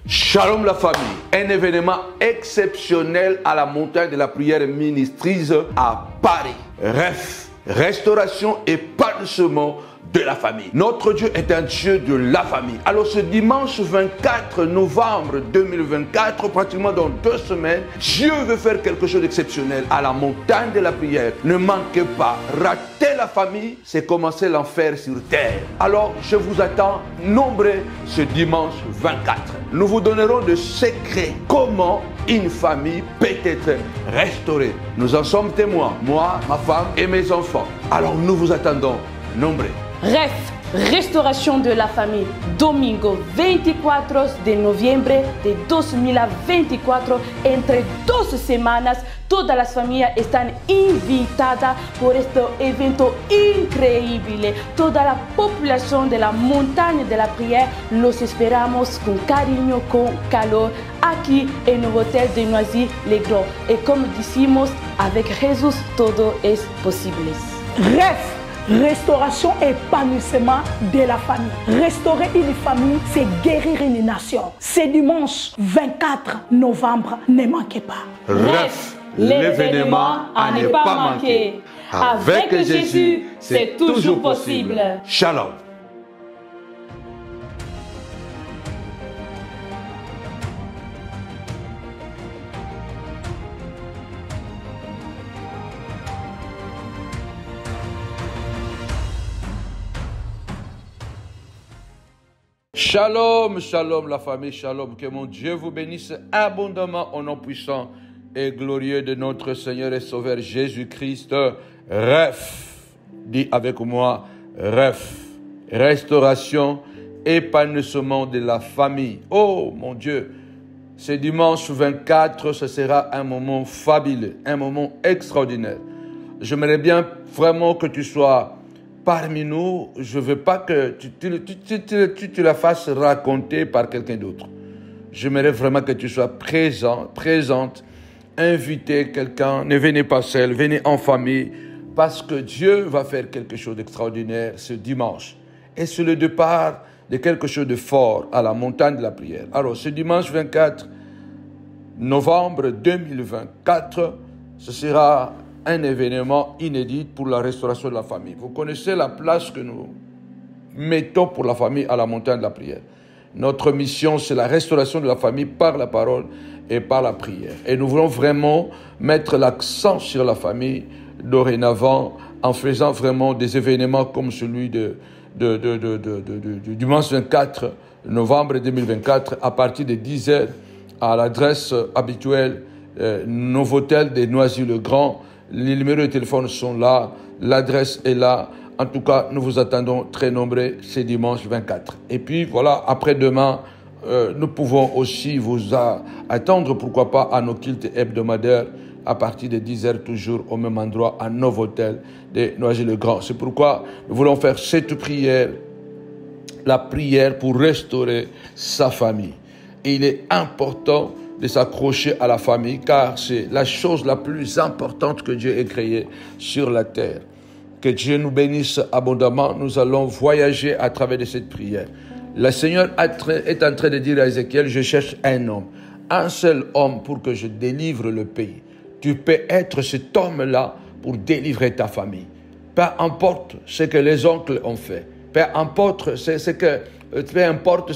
Shalom la famille, un événement exceptionnel à la montagne de la prière ministrise à Paris. Restauration et épanouissement de la famille. Notre Dieu est un Dieu de la famille. Alors ce dimanche 24 novembre 2024, pratiquement dans 2 semaines, Dieu veut faire quelque chose d'exceptionnel à la montagne de la prière. Ne manquez pas, rater la famille, c'est commencer l'enfer sur terre. Alors je vous attends nombreux ce dimanche 24. Nous vous donnerons des secrets comment une famille peut être restaurée. Nous en sommes témoins, moi, ma femme et mes enfants. Alors nous vous attendons nombreux. Restauration de la famille, domingo 24 de noviembre de 2024, entre 2 semanas, todas las familias están invitadas por este evento increíble. Toda la población de la montaña de la prière, los esperamos con cariño, con calor, aquí en el Hotel de Noisy-le-Grand. Y como decimos, avec Jesús todo es posible. Restauration et épanouissement de la famille. Restaurer une famille, c'est guérir une nation. C'est dimanche 24 novembre, ne manquez pas. L'événement à ne pas manquer. Avec Jésus, c'est toujours possible. Shalom. Shalom, shalom la famille, shalom. Que mon Dieu vous bénisse abondamment au nom puissant et glorieux de notre Seigneur et Sauveur Jésus-Christ. Dis avec moi, restauration, épanouissement de la famille. Oh mon Dieu, ce dimanche 24, ce sera un moment fabuleux, un moment extraordinaire. J'aimerais bien vraiment que tu sois parmi nous. Je ne veux pas que tu la fasses raconter par quelqu'un d'autre. J'aimerais vraiment que tu sois présente, inviter quelqu'un. Ne venez pas seul, venez en famille, parce que Dieu va faire quelque chose d'extraordinaire ce dimanche. Et c'est le départ de quelque chose de fort à la montagne de la prière. Alors, ce dimanche 24 novembre 2024, ce sera un événement inédit pour la restauration de la famille. Vous connaissez la place que nous mettons pour la famille à la montagne de la prière. Notre mission, c'est la restauration de la famille par la parole et par la prière. Et nous voulons vraiment mettre l'accent sur la famille dorénavant en faisant vraiment des événements comme celui du dimanche 24 novembre 2024 à partir de 10h à l'adresse habituelle Novotel de Noisy-le-Grand. Les numéros de téléphone sont là, l'adresse est là. En tout cas, nous vous attendons très nombreux ce dimanche 24. Et puis voilà, après-demain, nous pouvons aussi vous attendre, pourquoi pas, à nos cultes hebdomadaires à partir de 10h, toujours au même endroit, à Novotel de Noisy-le-Grand. C'est pourquoi nous voulons faire cette prière, la prière pour restaurer sa famille. Et il est important de s'accrocher à la famille, car c'est la chose la plus importante que Dieu ait créée sur la terre. Que Dieu nous bénisse abondamment. Nous allons voyager à travers de cette prière. Le Seigneur est en train de dire à Ézéchiel, je cherche un homme, un seul homme pour que je délivre le pays. Tu peux être cet homme-là pour délivrer ta famille. Peu importe ce que les oncles ont fait, peu importe ce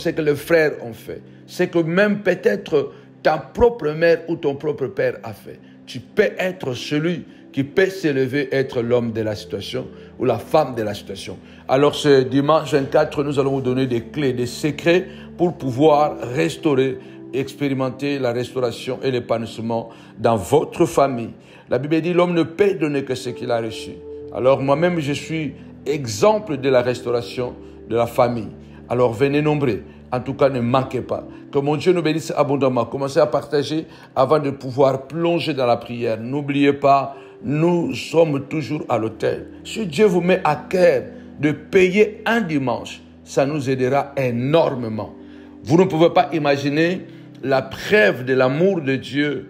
que les frères ont fait, c'est que même peut-être ta propre mère ou ton propre père a fait. Tu peux être celui qui peut s'élever, être l'homme de la situation ou la femme de la situation. Alors ce dimanche 24, nous allons vous donner des clés, des secrets pour pouvoir restaurer, expérimenter la restauration et l'épanouissement dans votre famille. La Bible dit, l'homme ne peut donner que ce qu'il a reçu. Alors moi-même, je suis exemple de la restauration de la famille. Alors venez nombreux. En tout cas, ne manquez pas. Que mon Dieu nous bénisse abondamment. Commencez à partager avant de pouvoir plonger dans la prière. N'oubliez pas, nous sommes toujours à l'autel. Si Dieu vous met à cœur de payer un dimanche, ça nous aidera énormément. Vous ne pouvez pas imaginer la preuve de l'amour de Dieu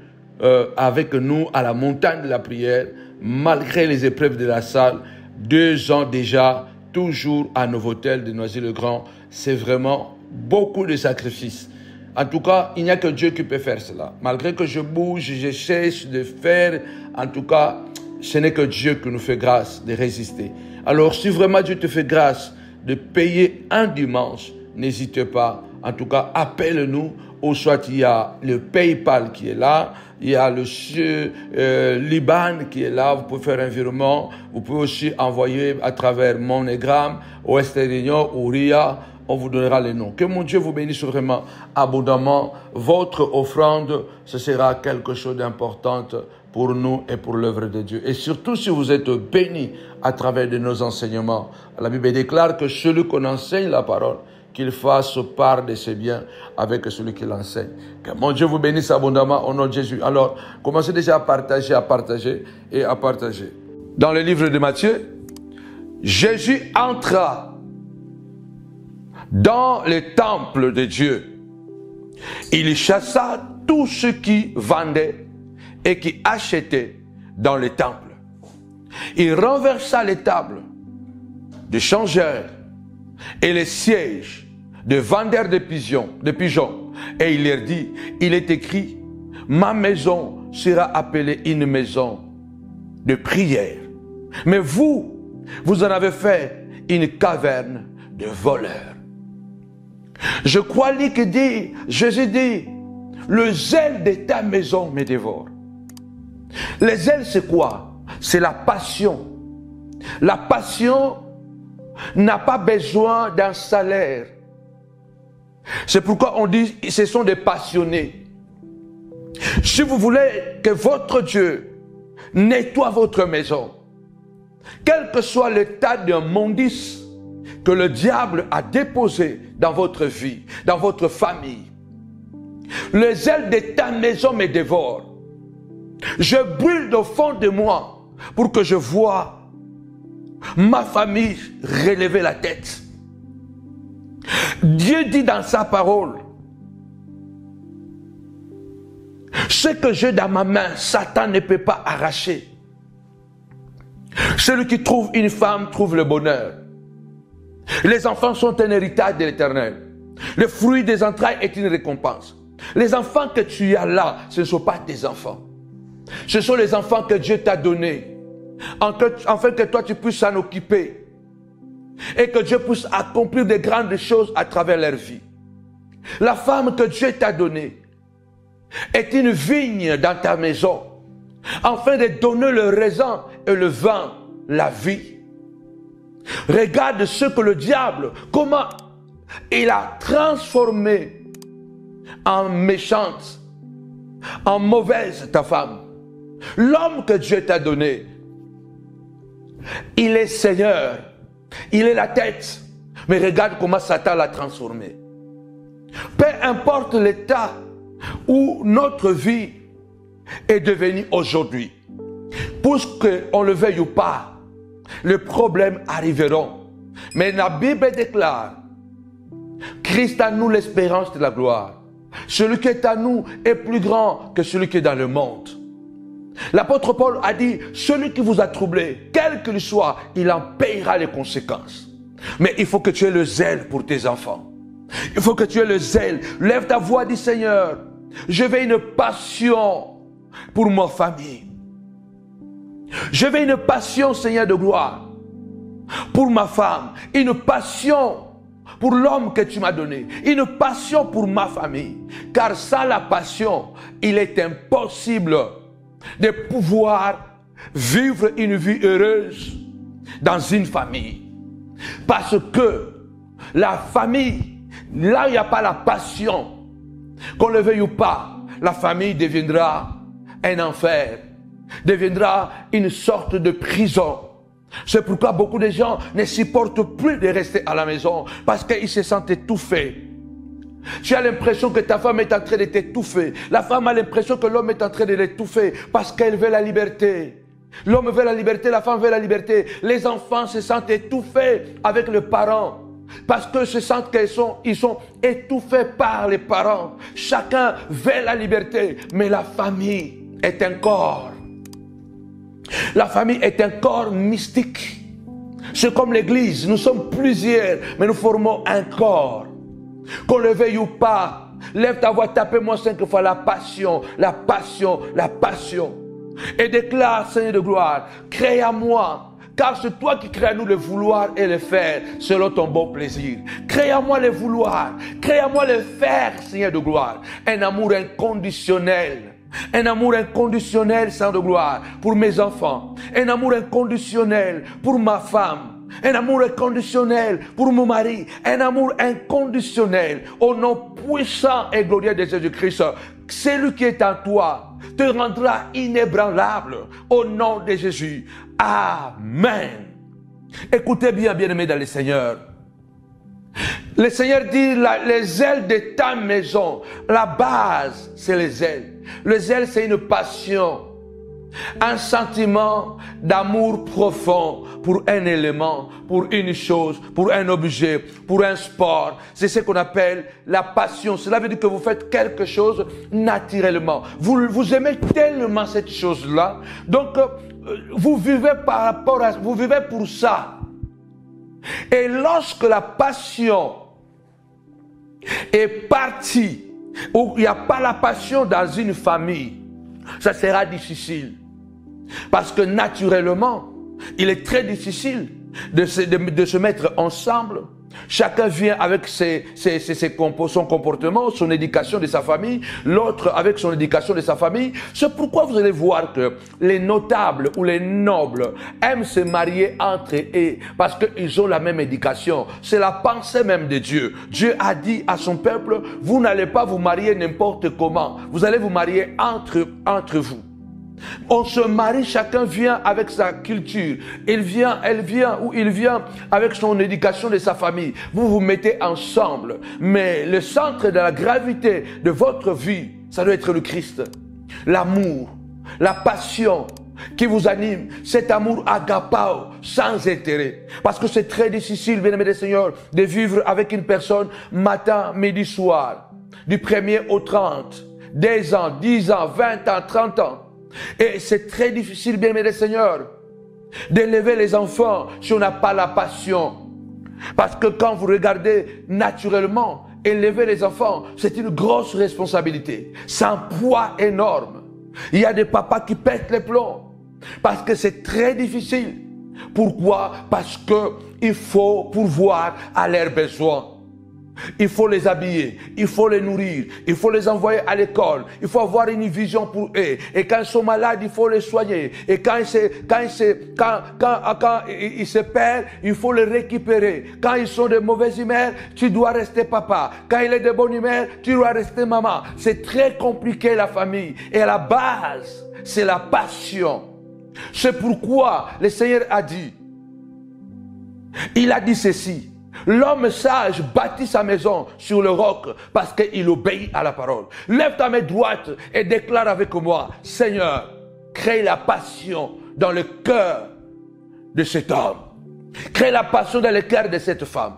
avec nous à la montagne de la prière, malgré les épreuves de la salle. 2 ans déjà, toujours à Novotel de Noisy-le-Grand. C'est vraiment beaucoup de sacrifices. En tout cas, il n'y a que Dieu qui peut faire cela. Malgré que je bouge, je cherche de faire, en tout cas, ce n'est que Dieu qui nous fait grâce de résister. Alors, si vraiment Dieu te fait grâce de payer un dimanche, n'hésitez pas. En tout cas, appelle-nous. Ou soit il y a le PayPal qui est là, il y a le Liban qui est là, vous pouvez faire un virement, vous pouvez aussi envoyer à travers MoneyGram, Western Union ou RIA, on vous donnera les noms. Que mon Dieu vous bénisse vraiment abondamment. Votre offrande, ce sera quelque chose d'important pour nous et pour l'œuvre de Dieu. Et surtout si vous êtes bénis à travers de nos enseignements. La Bible déclare que celui qu'on enseigne la parole, qu'il fasse part de ses biens avec celui qui l'enseigne. Que mon Dieu vous bénisse abondamment au nom de Jésus. Alors, commencez déjà à partager et à partager. Dans le livre de Matthieu, Jésus entra dans le temple de Dieu. Il chassa tous ceux qui vendaient et qui achetaient dans le temple. Il renversa les tables des changeurs et les sièges de vendeurs de pigeons. Et il leur dit, il est écrit, ma maison sera appelée une maison de prière. Mais vous en avez fait une caverne de voleurs. Je crois que Jésus dit, le zèle de ta maison me dévore. Le zèle, c'est quoi? C'est la passion. La passion n'a pas besoin d'un salaire. C'est pourquoi on dit ce sont des passionnés. Si vous voulez que votre Dieu nettoie votre maison, quel que soit l'état d'immondice que le diable a déposé dans votre vie, dans votre famille, le zèle de ta maison me dévore. Je brûle au fond de moi pour que je voie ma famille relever la tête. Dieu dit dans sa parole, ce que j'ai dans ma main, Satan ne peut pas arracher. Celui qui trouve une femme trouve le bonheur. Les enfants sont un héritage de l'Éternel. Le fruit des entrailles est une récompense. Les enfants que tu as là, ce ne sont pas tes enfants. Ce sont les enfants que Dieu t'a donnés, afin que toi tu puisses s'en occuper et que Dieu puisse accomplir de grandes choses à travers leur vie. La femme que Dieu t'a donnée est une vigne dans ta maison, afin de donner le raisin et le vin, la vie. Regarde ce que le diable, comment il a transformé en méchante, en mauvaise ta femme. L'homme que Dieu t'a donné, il est Seigneur, il est la tête, mais regarde comment Satan l'a transformé. Peu importe l'état où notre vie est devenue aujourd'hui, puisqu'on le veuille ou pas, les problèmes arriveront. Mais la Bible déclare, Christ a nous l'espérance de la gloire. Celui qui est à nous est plus grand que celui qui est dans le monde. L'apôtre Paul a dit, celui qui vous a troublé, quel qu'il soit, il en payera les conséquences. Mais il faut que tu aies le zèle pour tes enfants. Il faut que tu aies le zèle. Lève ta voix, dis Seigneur, je veux une passion pour ma famille. Je veux une passion, Seigneur de gloire, pour ma femme. Une passion pour l'homme que tu m'as donné. Une passion pour ma famille. Car sans la passion, il est impossible de pouvoir vivre une vie heureuse dans une famille. Parce que la famille, là où il n'y a pas la passion, qu'on le veuille ou pas, la famille deviendra un enfer, deviendra une sorte de prison. C'est pourquoi beaucoup de gens ne supportent plus de rester à la maison, parce qu'ils se sentent étouffés. Tu as l'impression que ta femme est en train de t'étouffer. La femme a l'impression que l'homme est en train de l'étouffer, parce qu'elle veut la liberté. L'homme veut la liberté, la femme veut la liberté. Les enfants se sentent étouffés avec les parents, parce qu'ils se sentent qu'ils sont étouffés par les parents. Chacun veut la liberté, mais la famille est un corps. La famille est un corps mystique. C'est comme l'église, nous sommes plusieurs, mais nous formons un corps. Qu'on le veuille ou pas, Lève ta voix, tapez-moi 5 fois la passion, la passion, la passion. Et déclare, Seigneur de gloire, crée à moi, car c'est toi qui crées à nous le vouloir et le faire selon ton bon plaisir. Crée à moi le vouloir, crée à moi le faire, Seigneur de gloire. Un amour inconditionnel. Un amour inconditionnel, Seigneur de gloire, pour mes enfants. Un amour inconditionnel pour ma femme. Un amour inconditionnel pour mon mari. Un amour inconditionnel au nom puissant et glorieux de Jésus-Christ. Celui qui est en toi te rendra inébranlable au nom de Jésus. Amen. Écoutez bien, bien-aimés dans le Seigneur. Le Seigneur dit, les ailes de ta maison, la base, c'est les ailes. Les ailes, c'est une passion, un sentiment d'amour profond pour un élément, pour une chose, pour un objet, pour un sport. C'est ce qu'on appelle la passion. Cela veut dire que vous faites quelque chose naturellement. Vous aimez tellement cette chose-là. Donc, vous vivez par rapport à, vous vivez pour ça. Et lorsque la passion est partie, où il n'y a pas la passion dans une famille, ça sera difficile. Parce que naturellement, il est très difficile de se mettre ensemble. Chacun vient avec son comportement, son éducation de sa famille, l'autre avec son éducation de sa famille. C'est pourquoi vous allez voir que les notables ou les nobles aiment se marier entre eux parce qu'ils ont la même éducation. C'est la pensée même de Dieu. Dieu a dit à son peuple, vous n'allez pas vous marier n'importe comment. Vous allez vous marier entre vous. On se marie, chacun vient avec sa culture. Elle vient avec son éducation de sa famille. Vous vous mettez ensemble. Mais le centre de la gravité de votre vie, ça doit être le Christ. L'amour, la passion qui vous anime, cet amour agapao, sans intérêt. Parce que c'est très difficile, bien-aimés des Seigneurs, de vivre avec une personne matin, midi, soir. Du 1er au 30. 10 ans, 10 ans, 20 ans, 30 ans. Et c'est très difficile, bien-aimés des Seigneurs, d'élever les enfants si on n'a pas la passion. Parce que quand vous regardez naturellement, élever les enfants, c'est une grosse responsabilité. C'est un poids énorme. Il y a des papas qui pètent les plombs. Parce que c'est très difficile. Pourquoi? Parce qu'il faut pourvoir à leurs besoins. Il faut les habiller, il faut les nourrir, il faut les envoyer à l'école, il faut avoir une vision pour eux. Et quand ils sont malades, il faut les soigner. Et quand ils se perdent, il faut les récupérer. Quand ils sont de mauvaise humeur, tu dois rester papa. Quand il est de bonne humeur, tu dois rester maman. C'est très compliqué la famille. Et à la base, c'est la passion. C'est pourquoi le Seigneur a dit, il a dit ceci. L'homme sage bâtit sa maison sur le roc parce qu'il obéit à la parole. Lève ta main droite et déclare avec moi, Seigneur, crée la passion dans le cœur de cet homme. Crée la passion dans le cœur de cette femme.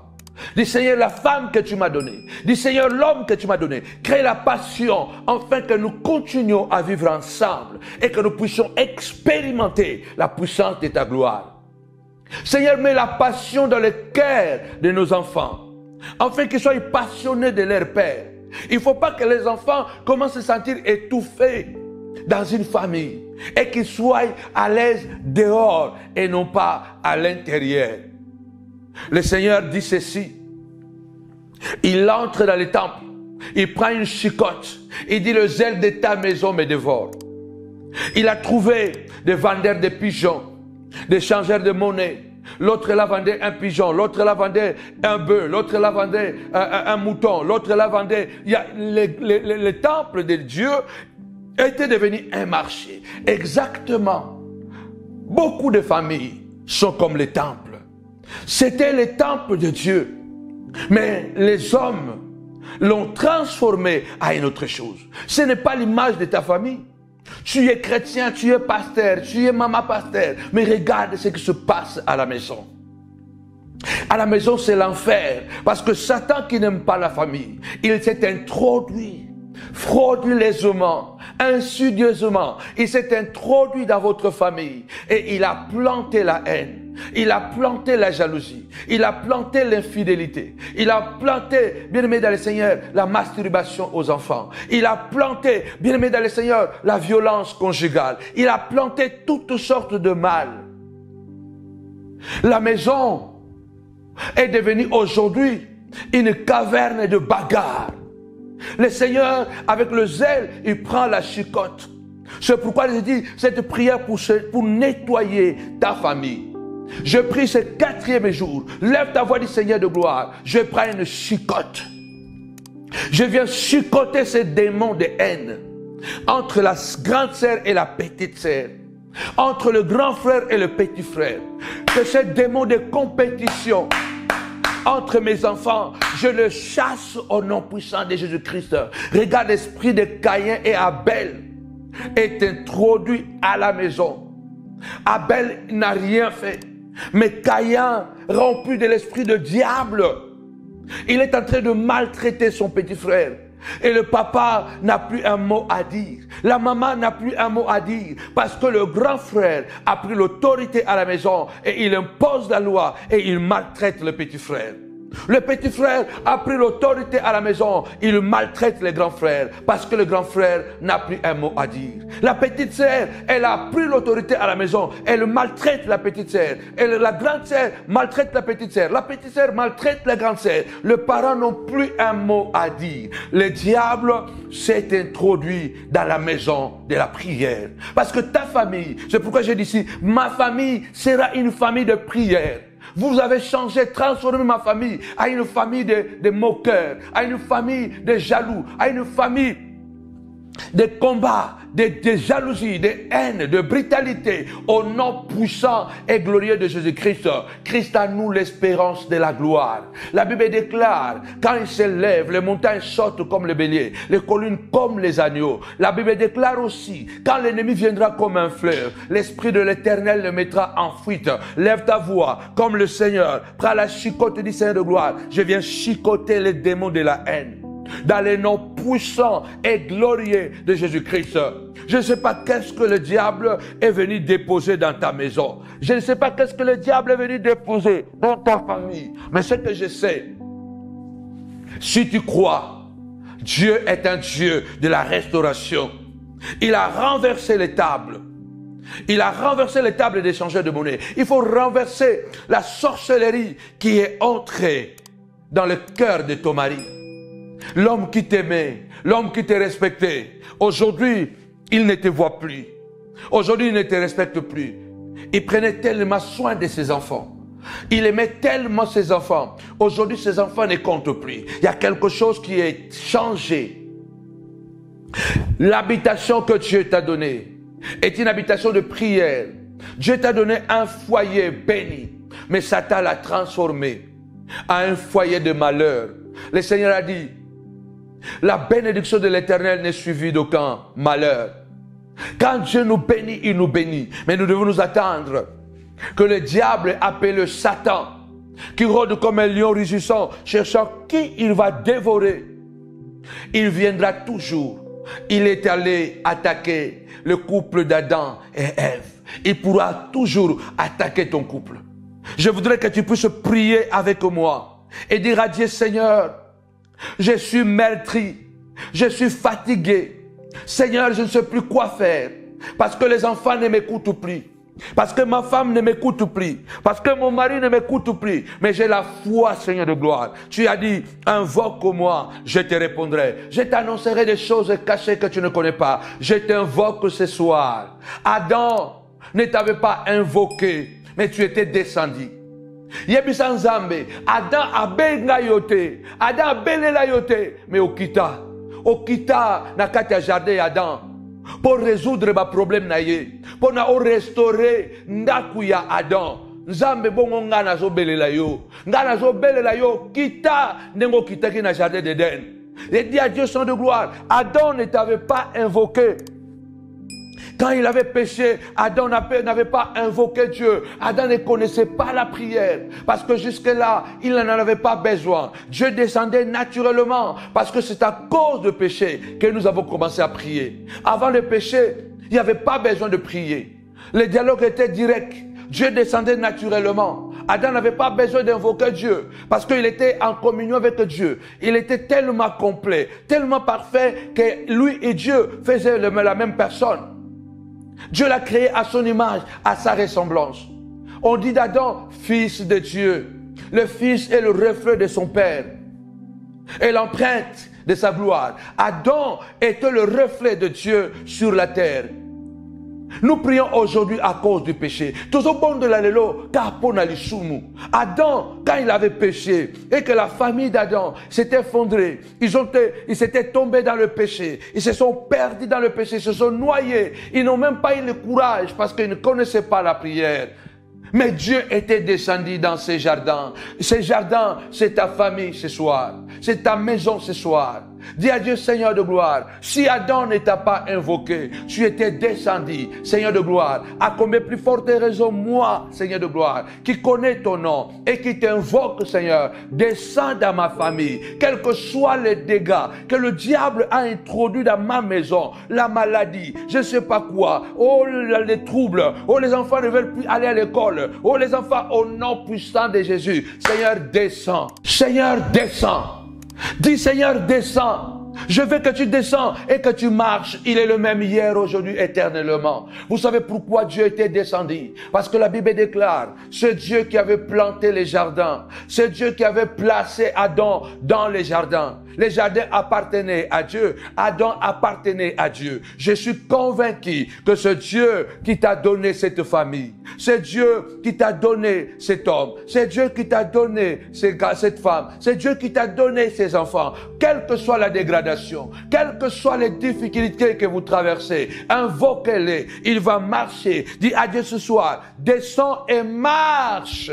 Dis Seigneur, la femme que tu m'as donnée. Dis Seigneur, l'homme que tu m'as donné. Crée la passion afin que nous continuions à vivre ensemble et que nous puissions expérimenter la puissance de ta gloire. Seigneur, mets la passion dans le cœur de nos enfants, afin qu'ils soient passionnés de leur Père. Il ne faut pas que les enfants commencent à se sentir étouffés dans une famille et qu'ils soient à l'aise dehors et non pas à l'intérieur. Le Seigneur dit ceci. Il entre dans le temple, il prend une chicotte, il dit le zèle de ta maison me dévore. Il a trouvé des vendeurs de pigeons, des changeurs de monnaie. L'autre là vendait un pigeon, l'autre là vendait un bœuf, l'autre là vendait un mouton, l'autre là vendait... Le temple de Dieu était devenu un marché. Exactement. Beaucoup de familles sont comme les temples. C'était le temple de Dieu. Mais les hommes l'ont transformé à une autre chose. Ce n'est pas l'image de ta famille. Tu es chrétien, tu es pasteur, tu es maman pasteur. Mais regarde ce qui se passe à la maison. À la maison, c'est l'enfer. Parce que Satan qui n'aime pas la famille, il s'est introduit frauduleusement, insidieusement. Il s'est introduit dans votre famille et il a planté la haine. Il a planté la jalousie. Il a planté l'infidélité. Il a planté, bien-aimé dans le Seigneur, la masturbation aux enfants. Il a planté, bien-aimé dans le Seigneur, la violence conjugale. Il a planté toutes sortes de mal. La maison est devenue aujourd'hui une caverne de bagarre. Le Seigneur, avec le zèle, il prend la chicotte. C'est pourquoi je dis cette prière pour nettoyer ta famille. Je prie ce 4e jour. Lève ta voix du Seigneur de gloire. Je prends une chicotte. Je viens chicoter ces démons de haine entre la grande sœur et la petite sœur, entre le grand frère et le petit frère. Que ces démons de compétition entre mes enfants, je le chasse au nom puissant de Jésus-Christ. Regarde, l'esprit de Caïn et Abel est introduit à la maison. Abel n'a rien fait, mais Caïn, rompu de l'esprit de diable, il est en train de maltraiter son petit frère. Et le papa n'a plus un mot à dire. La maman n'a plus un mot à dire. Parce que le grand frère a pris l'autorité à la maison et il impose la loi et il maltraite le petit frère. Le petit frère a pris l'autorité à la maison. Il maltraite le grand frère parce que le grand frère n'a plus un mot à dire. La petite sœur, elle a pris l'autorité à la maison. Elle maltraite la petite sœur. La grande sœur maltraite la petite sœur. La petite sœur maltraite la grande sœur. Les parents n'ont plus un mot à dire. Le diable s'est introduit dans la maison de la prière. Parce que ta famille, c'est pourquoi j'ai dit ici, ma famille sera une famille de prière. Vous avez changé, transformé ma famille à une famille de moqueurs, à une famille de jaloux, à une famille de combats, de jalousie, de haine, de brutalité, au nom puissant et glorieux de Jésus-Christ. Christ a nous l'espérance de la gloire. La Bible déclare, quand il se lève, les montagnes sautent comme les béliers, les collines comme les agneaux. La Bible déclare aussi, quand l'ennemi viendra comme un fleuve, l'Esprit de l'Éternel le mettra en fuite. Lève ta voix, comme le Seigneur, prends la chicote du Seigneur de gloire. Je viens chicoter les démons de la haine dans les noms puissants et glorieux de Jésus-Christ. Je ne sais pas qu'est-ce que le diable est venu déposer dans ta maison. Je ne sais pas qu'est-ce que le diable est venu déposer dans ta famille. Mais ce que je sais, si tu crois, Dieu est un Dieu de la restauration. Il a renversé les tables. Il a renversé les tables d'échangeur de monnaie. Il faut renverser la sorcellerie qui est entrée dans le cœur de ton mari. L'homme qui t'aimait, l'homme qui te respectait, aujourd'hui, il ne te voit plus. Aujourd'hui, il ne te respecte plus. Il prenait tellement soin de ses enfants. Il aimait tellement ses enfants. Aujourd'hui, ses enfants ne comptent plus. Il y a quelque chose qui est changé. L'habitation que Dieu t'a donnée est une habitation de prière. Dieu t'a donné un foyer béni, mais Satan l'a transformé en un foyer de malheur. Le Seigneur a dit, la bénédiction de l'Éternel n'est suivie d'aucun malheur. Quand Dieu nous bénit, il nous bénit. Mais nous devons nous attendre que le diable appelé Satan, qui rôde comme un lion rugissant, cherchant qui il va dévorer, il viendra toujours. Il est allé attaquer le couple d'Adam et Ève. Il pourra toujours attaquer ton couple. Je voudrais que tu puisses prier avec moi et dire à Dieu, Seigneur, je suis meurtri, je suis fatigué. Seigneur, je ne sais plus quoi faire. Parce que les enfants ne m'écoutent plus. Parce que ma femme ne m'écoute plus. Parce que mon mari ne m'écoute plus. Mais j'ai la foi, Seigneur de gloire. Tu as dit, invoque-moi, je te répondrai. Je t'annoncerai des choses cachées que tu ne connais pas. Je t'invoque ce soir. Adam ne t'avait pas invoqué, mais tu étais descendu. Yebisa Nzambe, Adam abenga yote, Adam abelela yote, mais okita na kati ya jardin ya Adam pour résoudre ma problème na ye, pour na restaurer ndaku ya Adam. Nzambe bongo nga nazo belela yo, kita nengo kitaki na jardin d'Éden. Et dit à Dieu son de gloire, Adam ne t'avait pas invoqué. Quand il avait péché, Adam n'avait pas invoqué Dieu. Adam ne connaissait pas la prière. Parce que jusque-là, il n'en avait pas besoin. Dieu descendait naturellement. Parce que c'est à cause du péché que nous avons commencé à prier. Avant le péché, il n'y avait pas besoin de prier. Le dialogue était direct. Dieu descendait naturellement. Adam n'avait pas besoin d'invoquer Dieu parce qu'il était en communion avec Dieu. Il était tellement complet, tellement parfait que lui et Dieu faisaient la même personne. Dieu l'a créé à son image, à sa ressemblance. On dit d'Adam, fils de Dieu. Le fils est le reflet de son père et l'empreinte de sa gloire. Adam était le reflet de Dieu sur la terre. Nous prions aujourd'hui à cause du péché. Adam, quand il avait péché et que la famille d'Adam s'était effondrée, ils s'étaient tombés dans le péché. Ils se sont perdus dans le péché, ils se sont noyés. Ils n'ont même pas eu le courage parce qu'ils ne connaissaient pas la prière. Mais Dieu était descendu dans ces jardins. Ces jardins, c'est ta famille ce soir. C'est ta maison ce soir. Dis à Dieu, Seigneur de gloire, si Adam ne t'a pas invoqué, tu étais descendu, Seigneur de gloire, à combien plus forte raison, moi, Seigneur de gloire, qui connais ton nom et qui t'invoque, Seigneur, descends dans ma famille, quels que soient les dégâts que le diable a introduits dans ma maison, la maladie, je ne sais pas quoi, oh les troubles, oh les enfants ne veulent plus aller à l'école, oh les enfants au nom puissant de Jésus, Seigneur, descends, Seigneur, descends. Dis Seigneur, descends. Je veux que tu descends et que tu marches. Il est le même hier, aujourd'hui, éternellement. Vous savez pourquoi Dieu était descendu? Parce que la Bible déclare, c'est Dieu qui avait planté les jardins. C'est Dieu qui avait placé Adam dans les jardins. Les jardins appartenaient à Dieu. Adam appartenait à Dieu. Je suis convaincu que c'est Dieu qui t'a donné cette famille. C'est Dieu qui t'a donné cet homme. C'est Dieu qui t'a donné cette femme. C'est Dieu qui t'a donné ces enfants. Quelle que soit la dégradation, quelles que soient les difficultés que vous traversez, invoquez-les. Il va marcher. Dis à Dieu ce soir, descends et marche.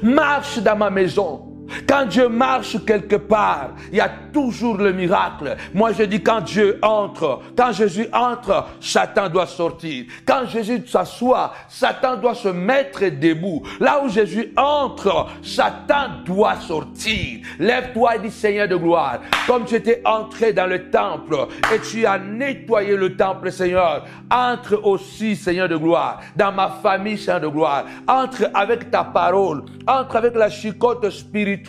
Marche dans ma maison. Quand Dieu marche quelque part, il y a toujours le miracle. Moi je dis quand Dieu entre, quand Jésus entre, Satan doit sortir. Quand Jésus s'assoit, Satan doit se mettre debout. Là où Jésus entre, Satan doit sortir. Lève-toi et dis Seigneur de gloire, comme tu étais entré dans le temple et tu as nettoyé le temple, Seigneur, entre aussi, Seigneur de gloire, dans ma famille, Seigneur de gloire. Entre avec ta parole, entre avec la chicote spirituelle.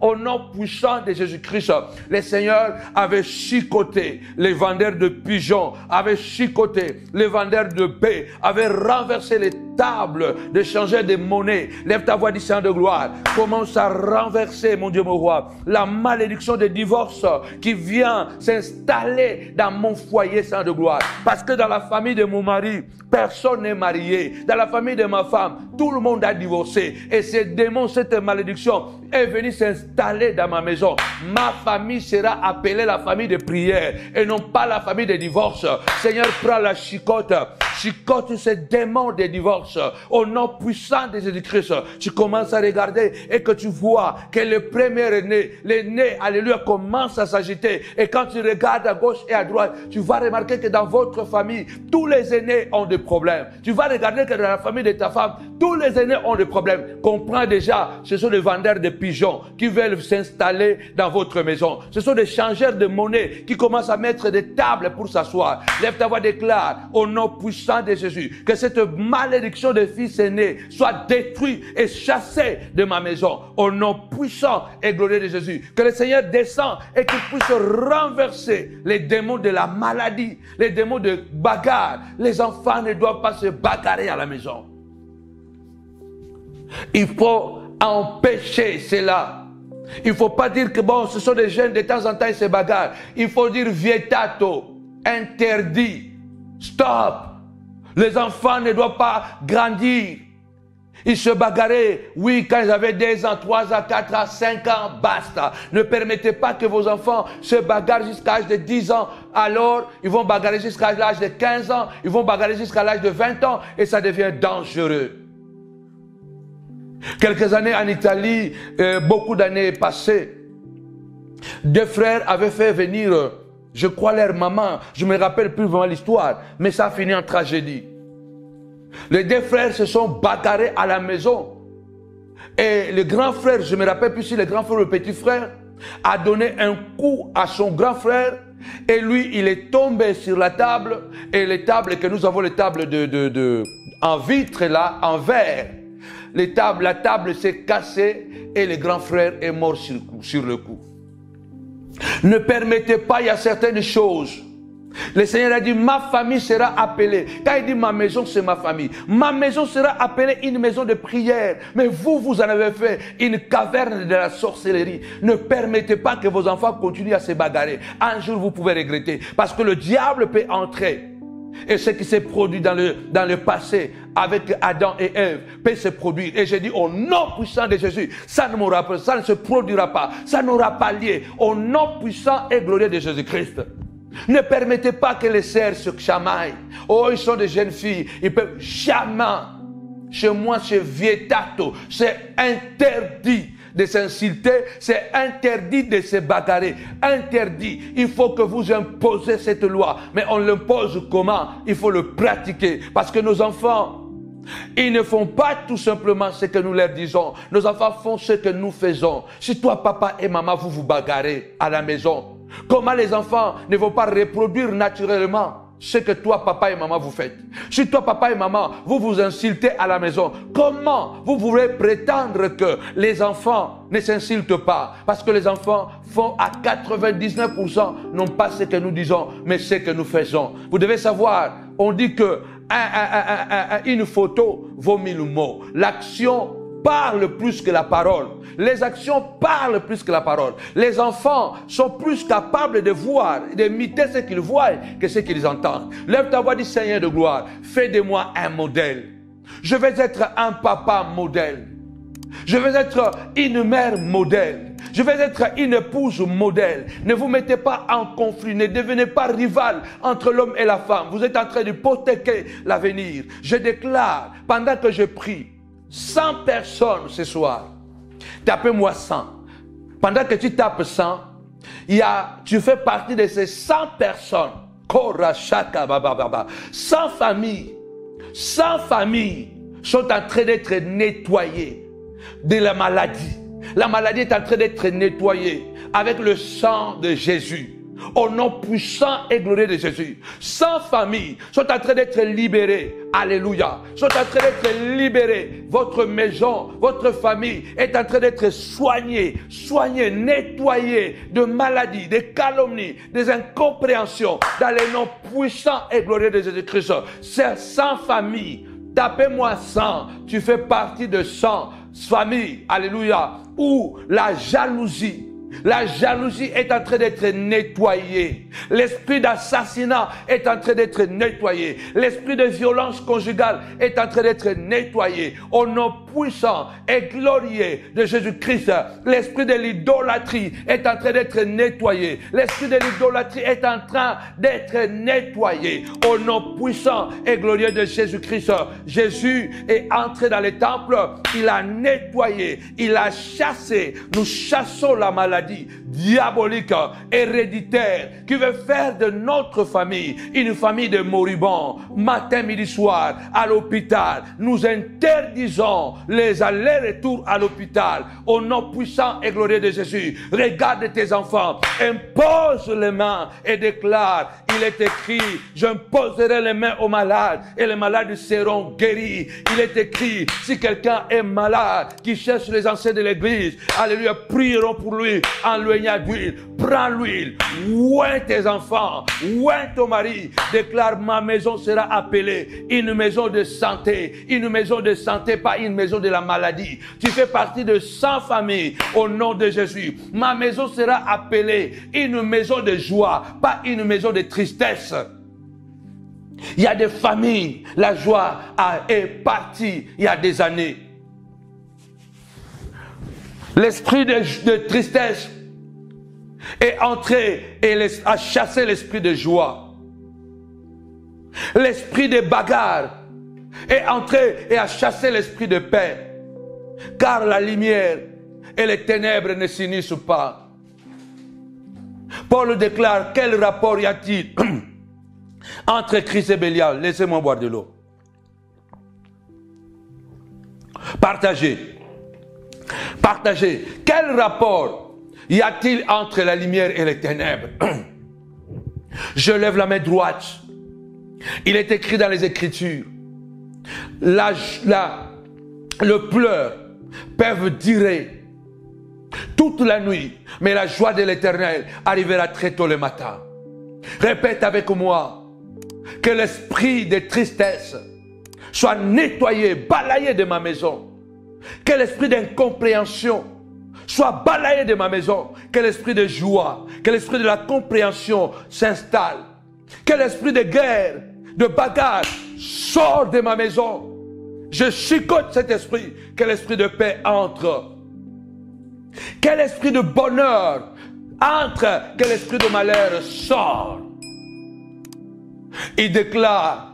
Au nom puissant de Jésus-Christ, le Seigneur avait chicoté les vendeurs de pigeons, avait chicoté les vendeurs de paix, avait renversé les tables d'échanger des monnaies. Lève ta voix, dis Seigneur de gloire. Commence à renverser, mon Dieu, mon roi, la malédiction des divorces qui vient s'installer dans mon foyer, Seigneur de gloire. Parce que dans la famille de mon mari, personne n'est marié. Dans la famille de ma femme, tout le monde a divorcé. Et ces démons, cette malédiction est venue s'installer dans ma maison. Ma famille sera appelée la famille de prière et non pas la famille de divorce. Seigneur, prends la chicote. Chicote ces démons de divorce. Au nom puissant de Jésus-Christ, tu commences à regarder et que tu vois que le premier aîné, l'aîné, alléluia, commence à s'agiter. Et quand tu regardes à gauche et à droite, tu vas remarquer que dans votre famille, tous les aînés ont des problèmes. Tu vas regarder que dans la famille de ta femme, tous les aînés ont des problèmes. Comprends déjà, ce sont des vendeurs de pigeons qui veulent s'installer dans votre maison. Ce sont des changeurs de monnaie qui commencent à mettre des tables pour s'asseoir. Lève ta voix, déclare au nom puissant de Jésus que cette malédiction des fils aînés soit détruite et chassée de ma maison. Au nom puissant et glorieux de Jésus. Que le Seigneur descende et qu'il puisse renverser les démons de la maladie, les démons de bagarre. Les enfants ne doivent pas se bagarrer à la maison. Il faut empêcher cela. Il ne faut pas dire que bon, ce sont des jeunes, de temps en temps ils se bagarrent. Il faut dire vietato, interdit, stop. Les enfants ne doivent pas grandir. Ils se bagarraient, oui, quand ils avaient 2 ans, 3 ans, 4 ans, 5 ans, basta. Ne permettez pas que vos enfants se bagarrent jusqu'à l'âge de 10 ans. Alors, ils vont bagarrer jusqu'à l'âge de 15 ans, ils vont bagarrer jusqu'à l'âge de 20 ans et ça devient dangereux. Quelques années en Italie, beaucoup d'années passées, 2 frères avaient fait venir, je crois leur maman, je ne me rappelle plus vraiment l'histoire, mais ça a fini en tragédie. Les 2 frères se sont bagarrés à la maison. Et le grand frère, je ne me rappelle plus si le grand frère ou le petit frère, a donné un coup à son grand frère. Et lui, il est tombé sur la table. Et les tables que nous avons, les tables en vitre là, en verre. La table s'est cassée et le grand frère est mort sur le coup. Ne permettez pas, il y a certaines choses. Le Seigneur a dit, ma famille sera appelée. Quand il dit ma maison, c'est ma famille. Ma maison sera appelée une maison de prière. Mais vous, vous en avez fait une caverne de la sorcellerie. Ne permettez pas que vos enfants continuent à se bagarrer. Un jour, vous pouvez regretter. Parce que le diable peut entrer. Et ce qui s'est produit dans le passé avec Adam et Ève peut se produire. Et j'ai dit au nom puissant de Jésus, ça ne se produira pas. Ça n'aura pas lieu. Au nom puissant et glorieux de Jésus-Christ. Ne permettez pas que les sœurs se chamaillent. Oh, ils sont des jeunes filles. Ils peuvent jamais. Chez moi, chez Vietato, c'est interdit de s'insulter, c'est interdit de se bagarrer, interdit. Il faut que vous imposez cette loi. Mais on l'impose comment? Il faut le pratiquer. Parce que nos enfants, ils ne font pas tout simplement ce que nous leur disons. Nos enfants font ce que nous faisons. Si toi, papa et maman, vous vous bagarrez à la maison, comment les enfants ne vont pas reproduire naturellement ce que toi, papa et maman, vous faites? Si toi, papa et maman, vous vous insultez à la maison, comment vous voulez prétendre que les enfants ne s'insultent pas? Parce que les enfants font à 99% non pas ce que nous disons, mais ce que nous faisons. Vous devez savoir, on dit que une photo vaut 1000 mots. L'action parle plus que la parole. Les actions parlent plus que la parole. Les enfants sont plus capables de voir, d'imiter ce qu'ils voient que ce qu'ils entendent. Lève ta voix, dis Seigneur de gloire, fais de moi un modèle. Je vais être un papa modèle. Je vais être une mère modèle. Je vais être une épouse modèle. Ne vous mettez pas en conflit. Ne devenez pas rival entre l'homme et la femme. Vous êtes en train d'hypothéquer l'avenir. Je déclare, pendant que je prie, 100 personnes ce soir. Tapez-moi 100. Pendant que tu tapes 100, tu fais partie de ces 100 personnes. 100 familles. 100 familles sont en train d'être nettoyées de la maladie. La maladie est en train d'être nettoyée avec le sang de Jésus. Au nom puissant et glorieux de Jésus. 100 familles sont en train d'être libérées. Alléluia. Sont en train d'être libérées. Votre maison, votre famille est en train d'être soignée, nettoyée de maladies, de calomnies, des incompréhensions. Dans le nom puissant et glorieux de Jésus-Christ. C'est 100 familles. Tapez-moi 100. Tu fais partie de 100 familles. Alléluia. Où la jalousie est en train d'être nettoyée. L'esprit d'assassinat est en train d'être nettoyé. L'esprit de violence conjugale est en train d'être nettoyé. Au nom puissant et glorieux de Jésus-Christ, l'esprit de l'idolâtrie est en train d'être nettoyé. L'esprit de l'idolâtrie est en train d'être nettoyé. Au nom puissant et glorieux de Jésus-Christ, Jésus est entré dans le temple. Il a nettoyé, il a chassé. Nous chassons la maladie diabolique, héréditaire, qui veut faire de notre famille une famille de moribonds. Matin, midi, soir, à l'hôpital, nous interdisons les allers-retours à l'hôpital. Au nom puissant et glorieux de Jésus, regarde tes enfants, impose les mains et déclare, il est écrit, j'imposerai les mains aux malades et les malades seront guéris. Il est écrit, si quelqu'un est malade, qui cherche les anciens de l'église, alléluia, prieront pour lui en l'oignant d'huile. Prends l'huile, oins tes enfants, oins ton mari, déclare, ma maison sera appelée une maison de santé, pas une maison de la maladie. Tu fais partie de 100 familles au nom de Jésus. Ma maison sera appelée une maison de joie, pas une maison de tristesse. Il y a des familles, la joie est partie il y a des années. L'esprit de tristesse est entré et a chassé l'esprit de joie. L'esprit de bagarre est entré et a chassé l'esprit de paix. Car la lumière et les ténèbres ne s'unissent pas. Paul déclare, quel rapport y a-t-il entre Christ et Bélial? Laissez-moi boire de l'eau. Partagez. Quel rapport y a-t-il entre la lumière et les ténèbres? Je lève la main droite. Il est écrit dans les Écritures le pleur peuvent durer toute la nuit, mais la joie de l'Éternel arrivera très tôt le matin. Répète avec moi, que l'esprit de tristesse soit nettoyé, balayé de ma maison. Que l'esprit d'incompréhension soit balayé de ma maison. Que l'esprit de joie, que l'esprit de la compréhension s'installe. Que l'esprit de guerre, de bagarre sort de ma maison. Je chicote cet esprit. Que l'esprit de paix entre. Que l'esprit de bonheur entre. Que l'esprit de malheur sort. Il déclare,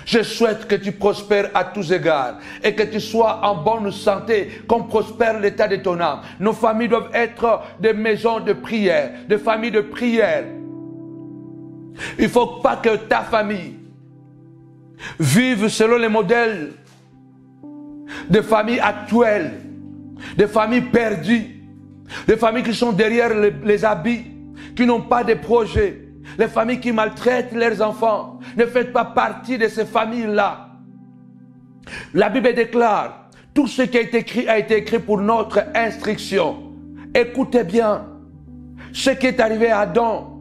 je souhaite que tu prospères à tous égards et que tu sois en bonne santé comme prospère l'état de ton âme. Nos familles doivent être des maisons de prière, des familles de prière. Il ne faut pas que ta famille vive selon les modèles des familles actuelles, des familles perdues, des familles qui sont derrière les habits, qui n'ont pas de projet. Les familles qui maltraitent leurs enfants. Ne faites pas partie de ces familles-là. La Bible déclare, tout ce qui a été écrit pour notre instruction. Écoutez bien, ce qui est arrivé à Adam,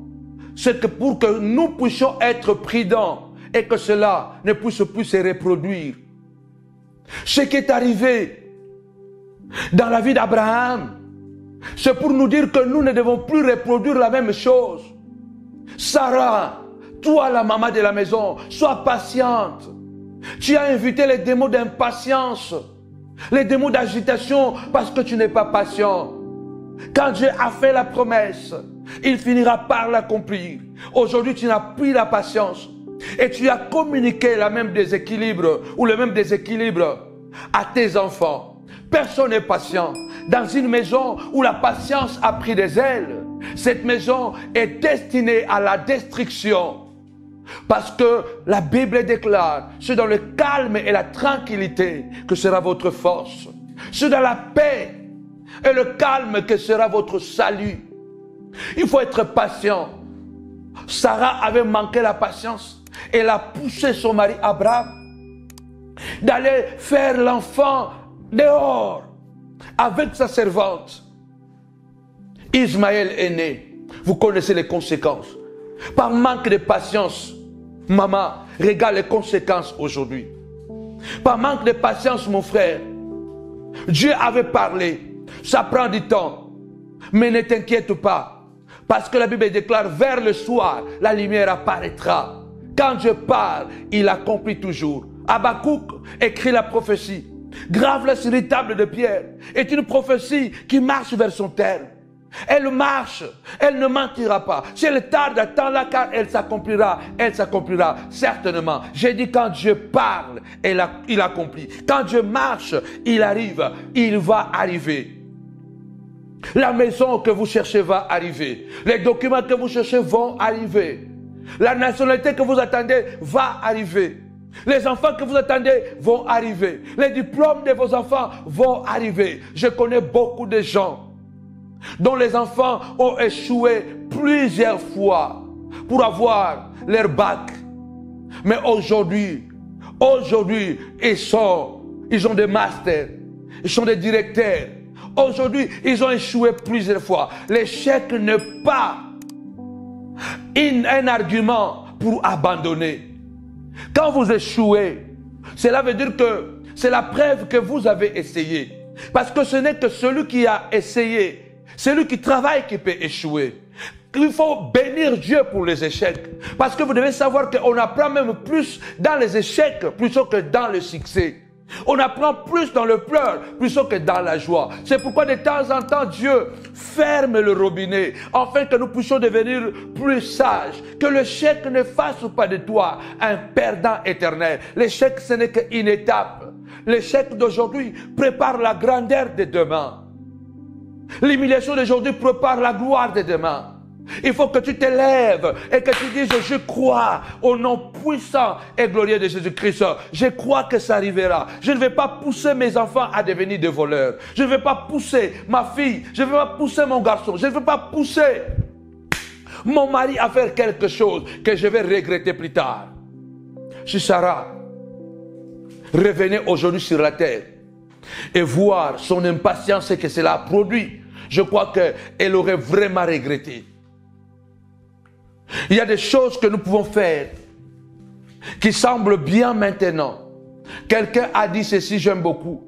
c'est que pour que nous puissions être prudents et que cela ne puisse plus se reproduire. Ce qui est arrivé dans la vie d'Abraham, c'est pour nous dire que nous ne devons plus reproduire la même chose. Sarah, toi la maman de la maison, sois patiente. Tu as invité les démons d'impatience, les démons d'agitation parce que tu n'es pas patient. Quand Dieu a fait la promesse, il finira par l'accomplir. Aujourd'hui, tu n'as plus la patience et tu as communiqué la même déséquilibre ou le même déséquilibre à tes enfants. Personne n'est patient. Dans une maison où la patience a pris des ailes, cette maison est destinée à la destruction. Parce que la Bible déclare, c'est dans le calme et la tranquillité que sera votre force. C'est dans la paix et le calme que sera votre salut. Il faut être patient. Sarah avait manqué la patience. Elle a poussé son mari Abraham d'aller faire l'enfant dehors avec sa servante. Ismaël est né. Vous connaissez les conséquences. Par manque de patience, maman, regarde les conséquences aujourd'hui. Par manque de patience, mon frère, Dieu avait parlé. Ça prend du temps. Mais ne t'inquiète pas. Parce que la Bible déclare, vers le soir, la lumière apparaîtra. Quand Dieu parle, il accomplit toujours. Habakkuk écrit la prophétie. Grave-la sur les tables de pierre. Est une prophétie qui marche vers son terme. Elle marche, elle ne mentira pas. Si elle tarde, attends-la car elle s'accomplira certainement. J'ai dit quand Dieu parle, il accomplit. Quand Dieu marche, il arrive, il va arriver. La maison que vous cherchez va arriver. Les documents que vous cherchez vont arriver. La nationalité que vous attendez va arriver. Les enfants que vous attendez vont arriver. Les diplômes de vos enfants vont arriver. Je connais beaucoup de gens dont les enfants ont échoué plusieurs fois pour avoir leur bac. Mais aujourd'hui, ils ont des masters, ils sont des directeurs. Aujourd'hui, ils ont échoué plusieurs fois. L'échec n'est pas un argument pour abandonner. Quand vous échouez, cela veut dire que c'est la preuve que vous avez essayé. Parce que ce n'est que celui qui a essayé, celui qui travaille qui peut échouer. Il faut bénir Dieu pour les échecs. Parce que vous devez savoir qu'on apprend même plus dans les échecs plutôt que dans le succès. On apprend plus dans le pleur plutôt que dans la joie. C'est pourquoi de temps en temps Dieu ferme le robinet afin que nous puissions devenir plus sages. Que l'échec ne fasse pas de toi un perdant éternel. L'échec ce n'est qu'une étape. L'échec d'aujourd'hui prépare la grandeur de demain. L'humiliation d'aujourd'hui prépare la gloire de demain. Il faut que tu te lèves et que tu dises je crois au nom puissant et glorieux de Jésus-Christ. Je crois que ça arrivera. Je ne vais pas pousser mes enfants à devenir des voleurs. Je ne vais pas pousser ma fille. Je ne vais pas pousser mon garçon. Je ne vais pas pousser mon mari à faire quelque chose que je vais regretter plus tard. Je suis Sarah. revenir aujourd'hui sur la terre et voir son impatience que cela a produit, je crois qu'elle aurait vraiment regretté. Il y a des choses que nous pouvons faire qui semblent bien maintenant. Quelqu'un a dit ceci, j'aime beaucoup.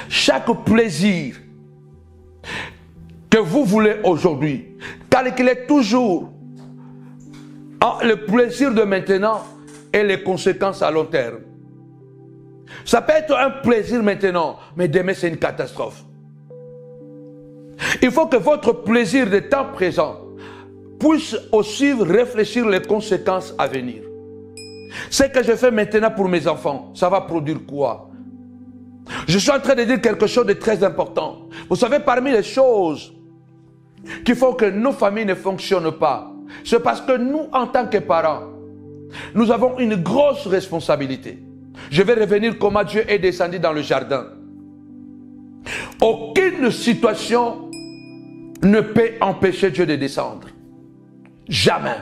Chaque plaisir que vous voulez aujourd'hui, calculez toujours le plaisir de maintenant et les conséquences à long terme. Ça peut être un plaisir maintenant, mais demain c'est une catastrophe. Il faut que votre plaisir de temps présent puisse aussi réfléchir les conséquences à venir. Ce que je fais maintenant pour mes enfants, ça va produire quoi? Je suis en train de dire quelque chose de très important. Vous savez, parmi les choses qui font que nos familles ne fonctionnent pas, c'est parce que nous, en tant que parents, nous avons une grosse responsabilité. Je vais revenir comment Dieu est descendu dans le jardin. Aucune situation ne peut empêcher Dieu de descendre. Jamais.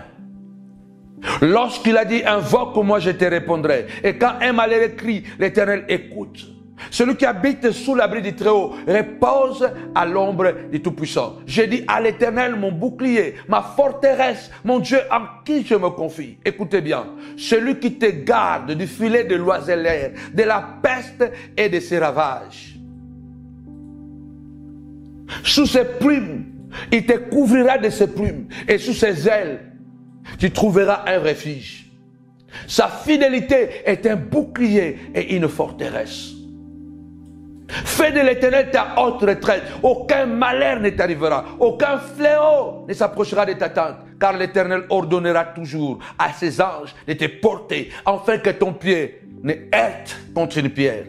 Lorsqu'il a dit « Invoque-moi, je te répondrai ». Et quand un malheureux crie, l'Éternel écoute. Celui qui habite sous l'abri du Très-Haut repose à l'ombre du Tout-Puissant. J'ai dit à l'Éternel, mon bouclier, ma forteresse, mon Dieu en qui je me confie. Écoutez bien, celui qui te garde du filet de l'oiseleur, de la peste et de ses ravages. Sous ses plumes, il te couvrira de ses plumes et sous ses ailes, tu trouveras un refuge. Sa fidélité est un bouclier et une forteresse. Fais de l'Éternel ta haute retraite. Aucun malheur ne t'arrivera. Aucun fléau ne s'approchera de ta tente. Car l'Éternel ordonnera toujours à ses anges de te porter, afin que ton pied ne heurte contre une pierre.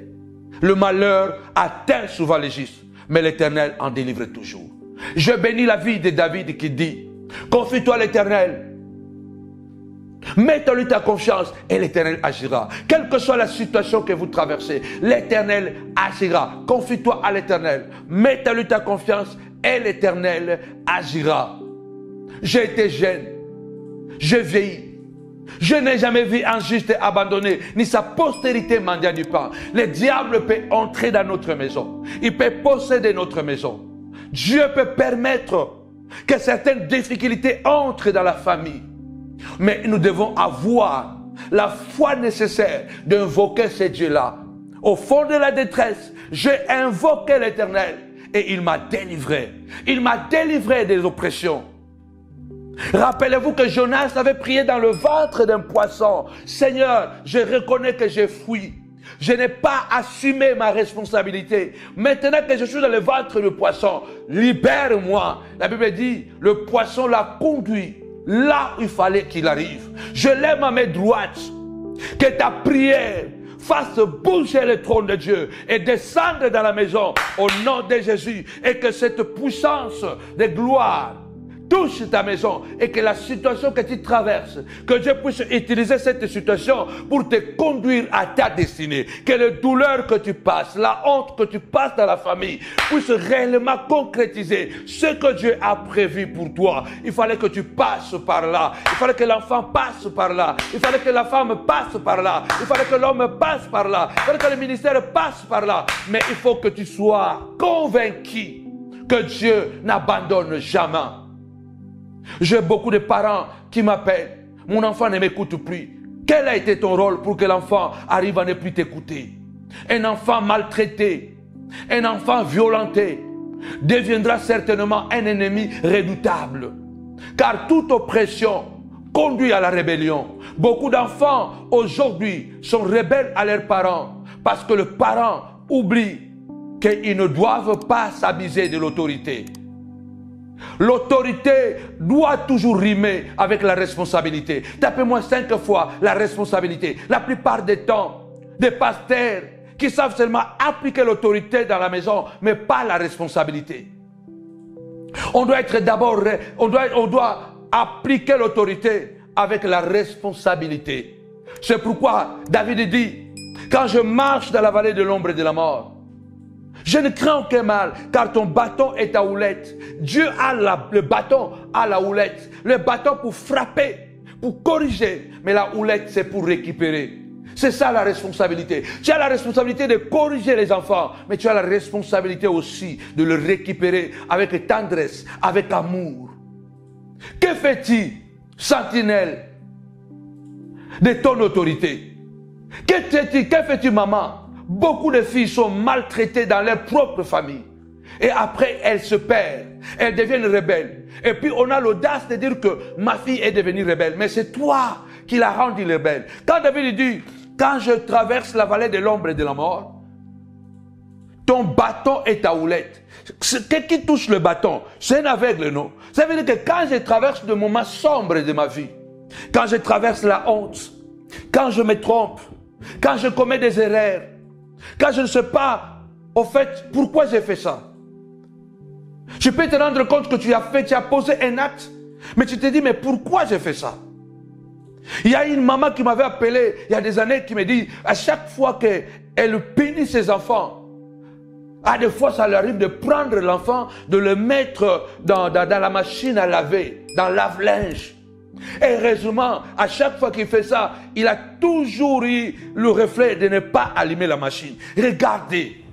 Le malheur atteint souvent les justes, mais l'Éternel en délivre toujours. Je bénis la vie de David qui dit, confie-toi à l'Éternel. Mets en lui ta confiance et l'Éternel agira. Quelle que soit la situation que vous traversez, l'Éternel agira. Confie-toi à l'Éternel. Mets en lui ta confiance et l'Éternel agira. J'ai été jeune. J'ai vieilli. Je n'ai jamais vu un juste abandonné, ni sa postérité mendiant du pain. Le diable peut entrer dans notre maison. Il peut posséder notre maison. Dieu peut permettre que certaines difficultés entrent dans la famille. Mais nous devons avoir la foi nécessaire d'invoquer ce Dieu-là. Au fond de la détresse, j'ai invoqué l'Éternel et il m'a délivré. Il m'a délivré des oppressions. Rappelez-vous que Jonas avait prié dans le ventre d'un poisson. Seigneur, je reconnais que j'ai fui. Je n'ai pas assumé ma responsabilité. Maintenant que je suis dans le ventre du poisson, libère-moi. La Bible dit, le poisson l'a conduit là où il fallait qu'il arrive. Je lève ma main droite. Que ta prière fasse bouger le trône de Dieu et descendre dans la maison au nom de Jésus. Et que cette puissance de gloire touche ta maison et que la situation que tu traverses, que Dieu puisse utiliser cette situation pour te conduire à ta destinée. Que les douleurs que tu passes, la honte que tu passes dans la famille puisse réellement concrétiser ce que Dieu a prévu pour toi. Il fallait que tu passes par là. Il fallait que l'enfant passe par là. Il fallait que la femme passe par là. Il fallait que l'homme passe par là. Il fallait que le ministère passe par là. Mais il faut que tu sois convaincu que Dieu n'abandonne jamais. J'ai beaucoup de parents qui m'appellent. Mon enfant ne m'écoute plus. Quel a été ton rôle pour que l'enfant arrive à ne plus t'écouter? Un enfant maltraité, un enfant violenté deviendra certainement un ennemi redoutable. Car toute oppression conduit à la rébellion. Beaucoup d'enfants aujourd'hui sont rebelles à leurs parents parce que le parent oublie qu'ils ne doivent pas s'abuser de l'autorité. L'autorité doit toujours rimer avec la responsabilité. Tapez-moi 5 fois la responsabilité. La plupart des temps, des pasteurs qui savent seulement appliquer l'autorité dans la maison, mais pas la responsabilité. On doit être d'abord, on doit appliquer l'autorité avec la responsabilité. C'est pourquoi David dit, quand je marche dans la vallée de l'ombre de la mort, je ne crains aucun mal, car ton bâton est ta houlette. Dieu a le bâton à la houlette. Le bâton pour frapper, pour corriger. Mais la houlette, c'est pour récupérer. C'est ça la responsabilité. Tu as la responsabilité de corriger les enfants, mais tu as la responsabilité aussi de le récupérer avec tendresse, avec amour. Que fais-tu, sentinelle de ton autorité? Que fais-tu, maman? Beaucoup de filles sont maltraitées dans leur propre famille. Et après, elles se perdent. Elles deviennent rebelles. Et puis, on a l'audace de dire que ma fille est devenue rebelle. Mais c'est toi qui l'as rendue rebelle. Quand David dit, quand je traverse la vallée de l'ombre et de la mort, ton bâton et ta houlette. Qui touche le bâton? C'est un aveugle, non? Ça veut dire que quand je traverse des moments sombres de ma vie, quand je traverse la honte, quand je me trompe, quand je commets des erreurs, quand je ne sais pas, au fait, pourquoi j'ai fait ça. Tu peux te rendre compte que tu as posé un acte, mais tu te dis, mais pourquoi j'ai fait ça? Il y a une maman qui m'avait appelé il y a des années qui me dit, à chaque fois qu'elle punit ses enfants, à des fois ça lui arrive de prendre l'enfant, de le mettre dans la machine à laver, dans le lave-linge. Et heureusement, à chaque fois qu'il fait ça, il a toujours eu le reflet de ne pas allumer la machine. Regardez.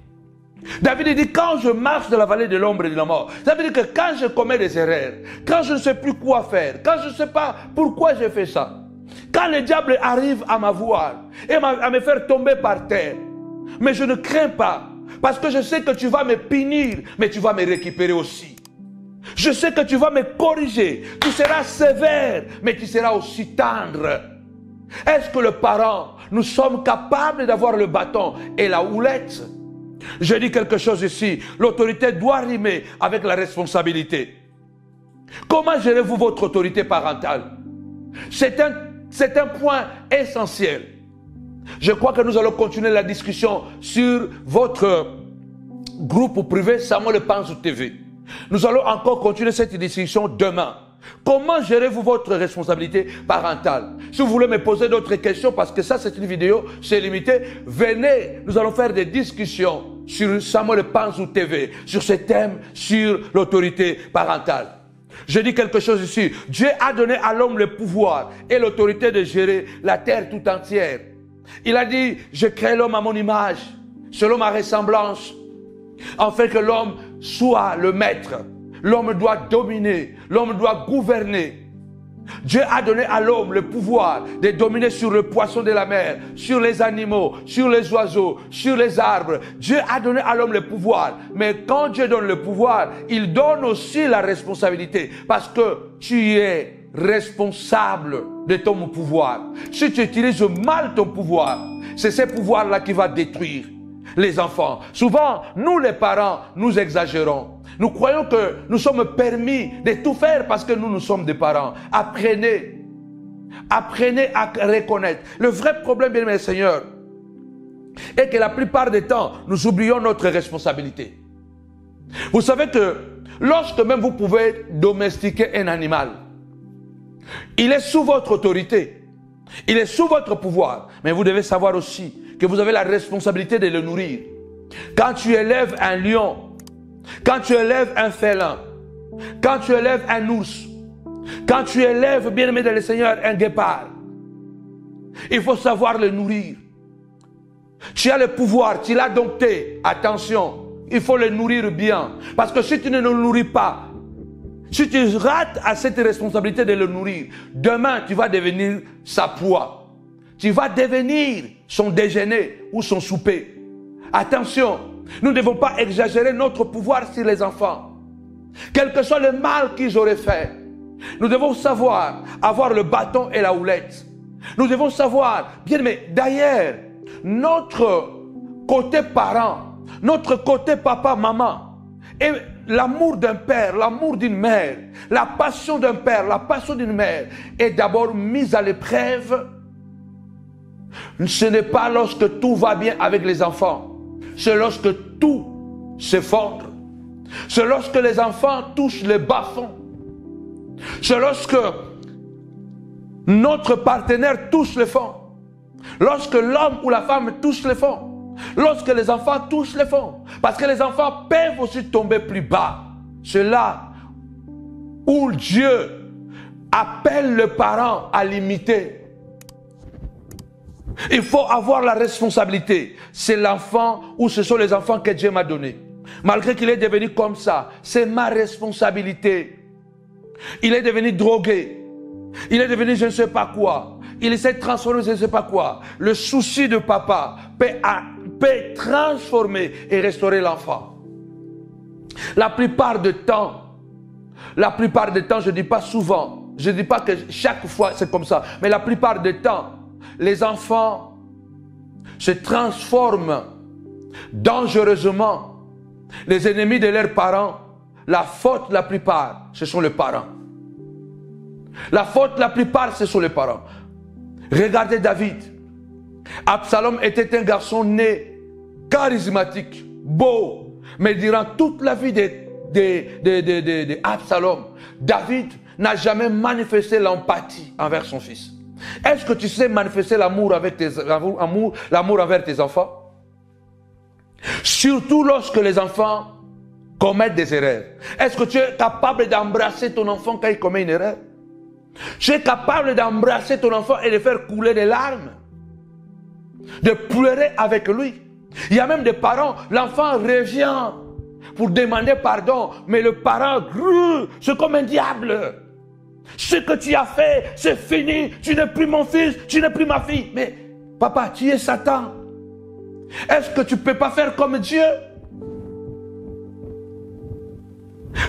David dit, quand je marche dans la vallée de l'ombre et de la mort, ça veut dire que quand je commets des erreurs, quand je ne sais plus quoi faire, quand je ne sais pas pourquoi j'ai fait ça, quand le diable arrive à m'avoir et à me faire tomber par terre, mais je ne crains pas, parce que je sais que tu vas me punir, mais tu vas me récupérer aussi. Je sais que tu vas me corriger, tu seras sévère, mais tu seras aussi tendre. Est-ce que le parent, nous sommes capables d'avoir le bâton et la houlette? Je dis quelque chose ici, l'autorité doit rimer avec la responsabilité. Comment gérez-vous votre autorité parentale? C'est un point essentiel. Je crois que nous allons continuer la discussion sur votre groupe privé Samuel Panzou TV. Nous allons encore continuer cette discussion demain. Comment gérez-vous votre responsabilité parentale? Si vous voulez me poser d'autres questions, parce que ça c'est une vidéo, c'est limité, venez, nous allons faire des discussions sur Samuel Panzou TV, sur ce thème, sur l'autorité parentale. Je dis quelque chose ici, Dieu a donné à l'homme le pouvoir et l'autorité de gérer la terre tout entière. Il a dit, je crée l'homme à mon image, selon ma ressemblance, afin que l'homme soit le maître. L'homme doit dominer, l'homme doit gouverner. Dieu a donné à l'homme le pouvoir de dominer sur le poisson de la mer, sur les animaux, sur les oiseaux, sur les arbres. Dieu a donné à l'homme le pouvoir. Mais quand Dieu donne le pouvoir, il donne aussi la responsabilité. Parce que tu es responsable de ton pouvoir. Si tu utilises mal ton pouvoir, c'est ce pouvoir-là qui va détruire les enfants. Souvent, nous les parents, nous exagérons. Nous croyons que nous sommes permis de tout faire parce que nous sommes des parents. Apprenez à reconnaître. Le vrai problème, bien aimé Seigneur, est que la plupart des temps, nous oublions notre responsabilité. Vous savez que lorsque même vous pouvez domestiquer un animal, il est sous votre autorité, il est sous votre pouvoir, mais vous devez savoir aussi que vous avez la responsabilité de le nourrir. Quand tu élèves un lion, quand tu élèves un félin, quand tu élèves un ours, quand tu élèves, bien-aimé dans le Seigneur, un guépard, il faut savoir le nourrir. Tu as le pouvoir, tu l'as dompté. Attention, il faut le nourrir bien. Parce que si tu ne le nourris pas, si tu rates à cette responsabilité de le nourrir, demain tu vas devenir sa proie. Tu vas devenir son déjeuner ou son souper. Attention, nous ne devons pas exagérer notre pouvoir sur les enfants. Quel que soit le mal qu'ils auraient fait, nous devons savoir avoir le bâton et la houlette. Nous devons savoir, bien mais d'ailleurs, notre côté parent, notre côté papa, maman, et l'amour d'un père, l'amour d'une mère, la passion d'un père, la passion d'une mère est d'abord mise à l'épreuve. Ce n'est pas lorsque tout va bien avec les enfants. C'est lorsque tout s'effondre. C'est lorsque les enfants touchent les bas-fonds. C'est lorsque notre partenaire touche le fond. Lorsque l'homme ou la femme touche le fond. Lorsque les enfants touchent le fond. Parce que les enfants peuvent aussi tomber plus bas. C'est là où Dieu appelle le parent à l'imiter. Il faut avoir la responsabilité. C'est l'enfant ou ce sont les enfants que Dieu m'a donnés. Malgré qu'il est devenu comme ça, c'est ma responsabilité. Il est devenu drogué. Il est devenu je ne sais pas quoi. Il essaie de transformer je ne sais pas quoi. Le souci de papa peut transformer et restaurer l'enfant. La plupart du temps, je ne dis pas souvent, je ne dis pas que chaque fois c'est comme ça, mais la plupart du temps, les enfants se transforment dangereusement. Les ennemis de leurs parents, la faute la plupart, ce sont les parents. La faute la plupart, ce sont les parents. Regardez David. Absalom était un garçon né charismatique, beau, mais durant toute la vie d'Absalom, David n'a jamais manifesté l'empathie envers son fils. Est-ce que tu sais manifester l'amour envers tes enfants? Surtout lorsque les enfants commettent des erreurs. Est-ce que tu es capable d'embrasser ton enfant quand il commet une erreur? Tu es capable d'embrasser ton enfant et de faire couler des larmes? De pleurer avec lui? Il y a même des parents, l'enfant revient pour demander pardon, mais le parent, c'est comme un diable. Ce que tu as fait, c'est fini. Tu n'es plus mon fils, tu n'es plus ma fille. Mais papa, tu es Satan. Est-ce que tu ne peux pas faire comme Dieu?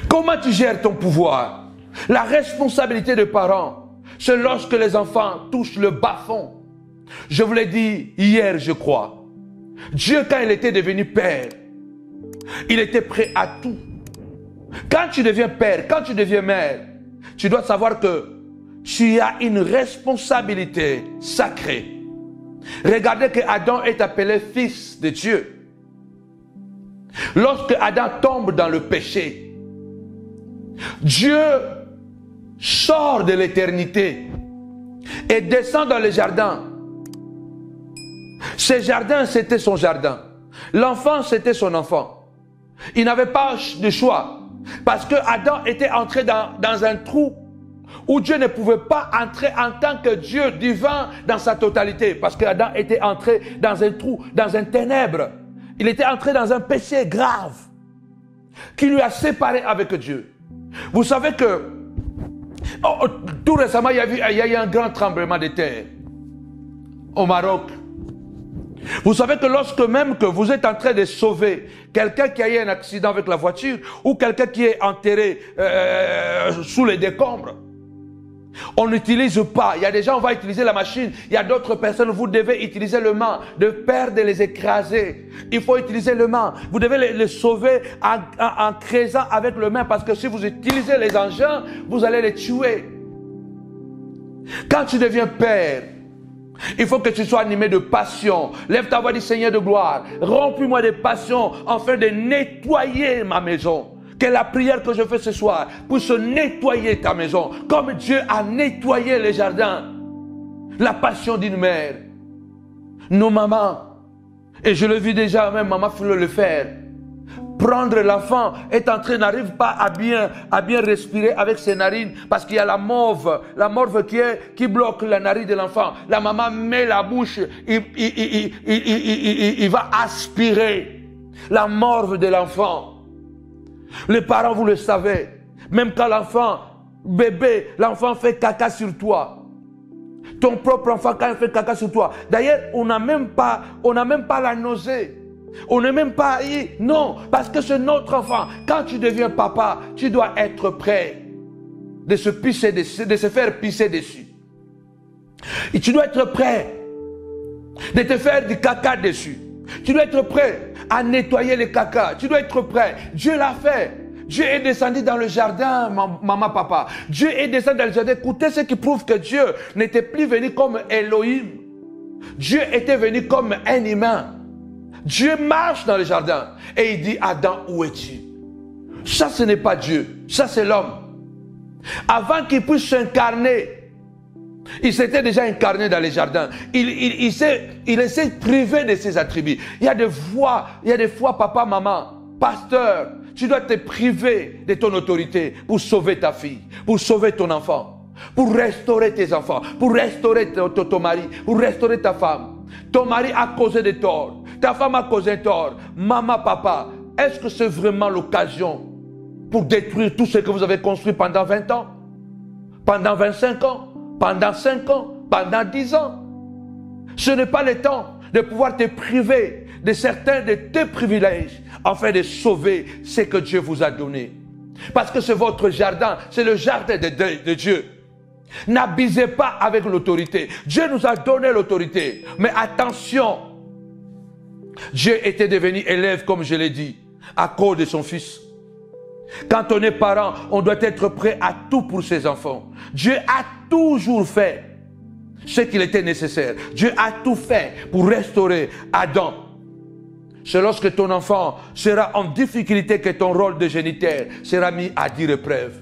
Comment tu gères ton pouvoir? La responsabilité des parents, c'est lorsque les enfants touchent le bas-fond. Je vous l'ai dit hier, je crois. Dieu, quand il était devenu père, il était prêt à tout. Quand tu deviens père, quand tu deviens mère, tu dois savoir que tu as une responsabilité sacrée. Regardez que Adam est appelé fils de Dieu. Lorsque Adam tombe dans le péché, Dieu sort de l'éternité et descend dans le jardin. Ce jardin, c'était son jardin. L'enfant, c'était son enfant. Il n'avait pas de choix. Parce que Adam était entré dans un trou où Dieu ne pouvait pas entrer en tant que Dieu divin dans sa totalité. Parce que Adam était entré dans un trou, dans un ténèbre. Il était entré dans un péché grave qui lui a séparé avec Dieu. Vous savez que tout récemment, il y a eu un grand tremblement de terre au Maroc. Vous savez que lorsque même que vous êtes en train de sauver quelqu'un qui a eu un accident avec la voiture ou quelqu'un qui est enterré sous les décombres, on n'utilise pas. Il y a des gens, on va utiliser la machine. Il y a d'autres personnes, vous devez utiliser le main, de peur de les écraser. Il faut utiliser le main. Vous devez les sauver en creusant avec le main, parce que si vous utilisez les engins, vous allez les tuer. Quand tu deviens père, il faut que tu sois animé de passion. Lève ta voix, dis Seigneur de gloire, remplis-moi de passion afin de nettoyer ma maison. Que la prière que je fais ce soir puisse nettoyer ta maison, comme Dieu a nettoyé les jardins. La passion d'une mère. Nos mamans, et je le vis déjà, même maman voulait le faire. Prendre l'enfant, est en train, n'arrive pas à bien respirer avec ses narines, parce qu'il y a la morve qui bloque la narine de l'enfant. La maman met la bouche, il va aspirer la morve de l'enfant. Les parents, vous le savez, même quand l'enfant, bébé, l'enfant fait caca sur toi. Ton propre enfant, quand il fait caca sur toi. D'ailleurs, on n'a même pas la nausée. On n'est même pas non, parce que c'est notre enfant. Quand tu deviens papa, tu dois être prêt de se faire pisser dessus. Et tu dois être prêt de te faire du caca dessus. Tu dois être prêt à nettoyer les caca. Tu dois être prêt. Dieu l'a fait. Dieu est descendu dans le jardin, maman, papa. Dieu est descendu dans le jardin. Écoutez ce qui prouve que Dieu n'était plus venu comme Elohim. Dieu était venu comme un humain. Dieu marche dans le jardin et il dit, Adam, où es-tu? Ça, ce n'est pas Dieu. Ça, c'est l'homme. Avant qu'il puisse s'incarner, il s'était déjà incarné dans les jardins. Il s'est privé de ses attributs. Il y a des fois, papa, maman, pasteur, tu dois te priver de ton autorité pour sauver ta fille, pour sauver ton enfant, pour restaurer tes enfants, pour restaurer ton mari, pour restaurer ta femme. Ton mari a causé des torts. Ta femme a causé tort. Maman, papa, est-ce que c'est vraiment l'occasion pour détruire tout ce que vous avez construit pendant 20 ans? Pendant 25 ans? Pendant 5 ans? Pendant 10 ans? Ce n'est pas le temps de pouvoir te priver de certains de tes privilèges afin de sauver ce que Dieu vous a donné. Parce que c'est votre jardin, c'est le jardin de Dieu. N'abusez pas avec l'autorité. Dieu nous a donné l'autorité. Mais attention, Dieu était devenu élève, comme je l'ai dit, à cause de son fils. Quand on est parent, on doit être prêt à tout pour ses enfants. Dieu a toujours fait ce qu'il était nécessaire. Dieu a tout fait pour restaurer Adam. C'est lorsque ton enfant sera en difficulté que ton rôle de géniteur sera mis à 10 épreuves.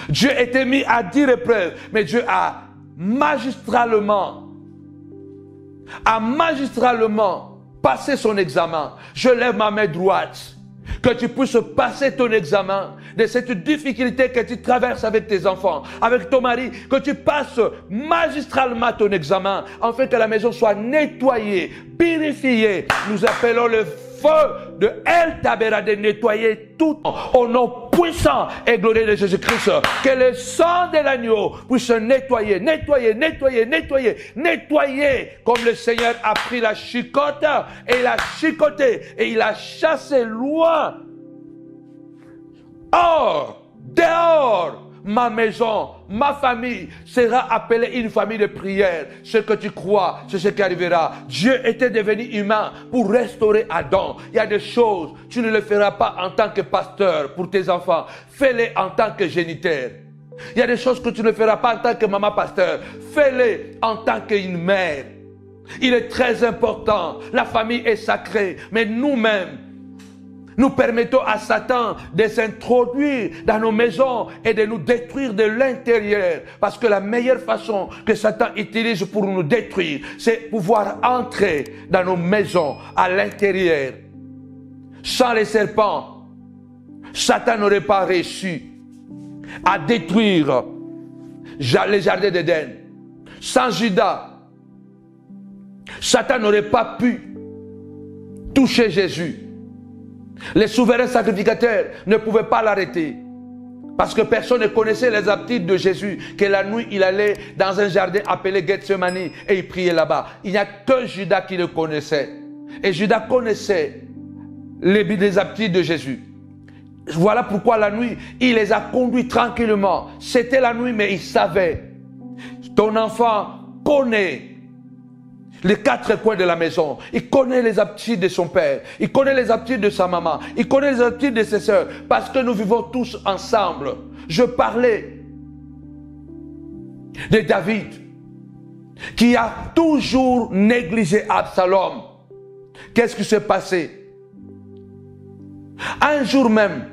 Dieu était mis à 10 épreuves, mais Dieu a magistralement passé son examen. Je lève ma main droite. Que tu puisses passer ton examen de cette difficulté que tu traverses avec tes enfants, avec ton mari, que tu passes magistralement ton examen, afin que la maison soit nettoyée, purifiée. Nous appelons le feu de El Tabera de nettoyer tout au nom puissant et glorieux de Jésus-Christ. Que le sang de l'agneau puisse nettoyer, nettoyer, nettoyer, nettoyer, nettoyer, comme le Seigneur a pris la chicotte et il a chicoté et il a chassé loin. Or, dehors, ma maison, ma famille sera appelée une famille de prière. Ce que tu crois, c'est ce qui arrivera. Dieu était devenu humain pour restaurer Adam. Il y a des choses, tu ne le feras pas en tant que pasteur pour tes enfants. Fais-les en tant que géniteur. Il y a des choses que tu ne feras pas en tant que maman pasteur. Fais-les en tant qu'une mère. Il est très important. La famille est sacrée. Mais nous-mêmes, nous permettons à Satan de s'introduire dans nos maisons et de nous détruire de l'intérieur. Parce que la meilleure façon que Satan utilise pour nous détruire, c'est pouvoir entrer dans nos maisons à l'intérieur. Sans les serpents, Satan n'aurait pas réussi à détruire les jardins d'Éden. Sans Judas, Satan n'aurait pas pu toucher Jésus. Les souverains sacrificateurs ne pouvaient pas l'arrêter. Parce que personne ne connaissait les aptitudes de Jésus. Que la nuit, il allait dans un jardin appelé Gethsemane et il priait là-bas. Il n'y a que Judas qui le connaissait. Et Judas connaissait les aptitudes de Jésus. Voilà pourquoi la nuit, il les a conduits tranquillement. C'était la nuit, mais il savait. Ton enfant connaît les 4 coins de la maison. Il connaît les aptitudes de son père. Il connaît les aptitudes de sa maman. Il connaît les aptitudes de ses soeurs. Parce que nous vivons tous ensemble. Je parlais de David, qui a toujours négligé Absalom. Qu'est-ce qui s'est passé? Un jour même,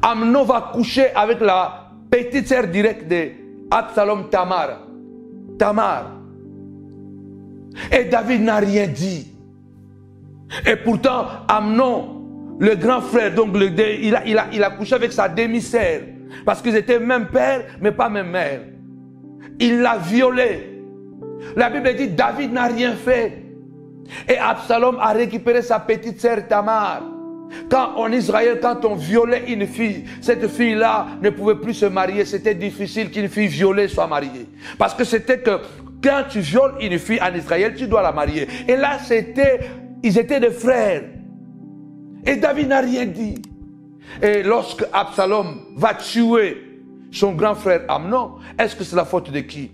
Amnon va coucher avec la petite sœur directe d'Absalom, Tamar. Et David n'a rien dit. Et pourtant, Amnon, le grand frère, donc il a couché avec sa demi-sœur. Parce qu'ils étaient même père, mais pas même mère. Il l'a violée. La Bible dit, David n'a rien fait. Et Absalom a récupéré sa petite sœur Tamar. Quand en Israël, quand on violait une fille, cette fille-là ne pouvait plus se marier. C'était difficile qu'une fille violée soit mariée. Parce que c'était que quand tu violes une fille en Israël, tu dois la marier. Et là, ils étaient des frères. Et David n'a rien dit. Et lorsque Absalom va tuer son grand frère Amnon, est-ce que c'est la faute de qui?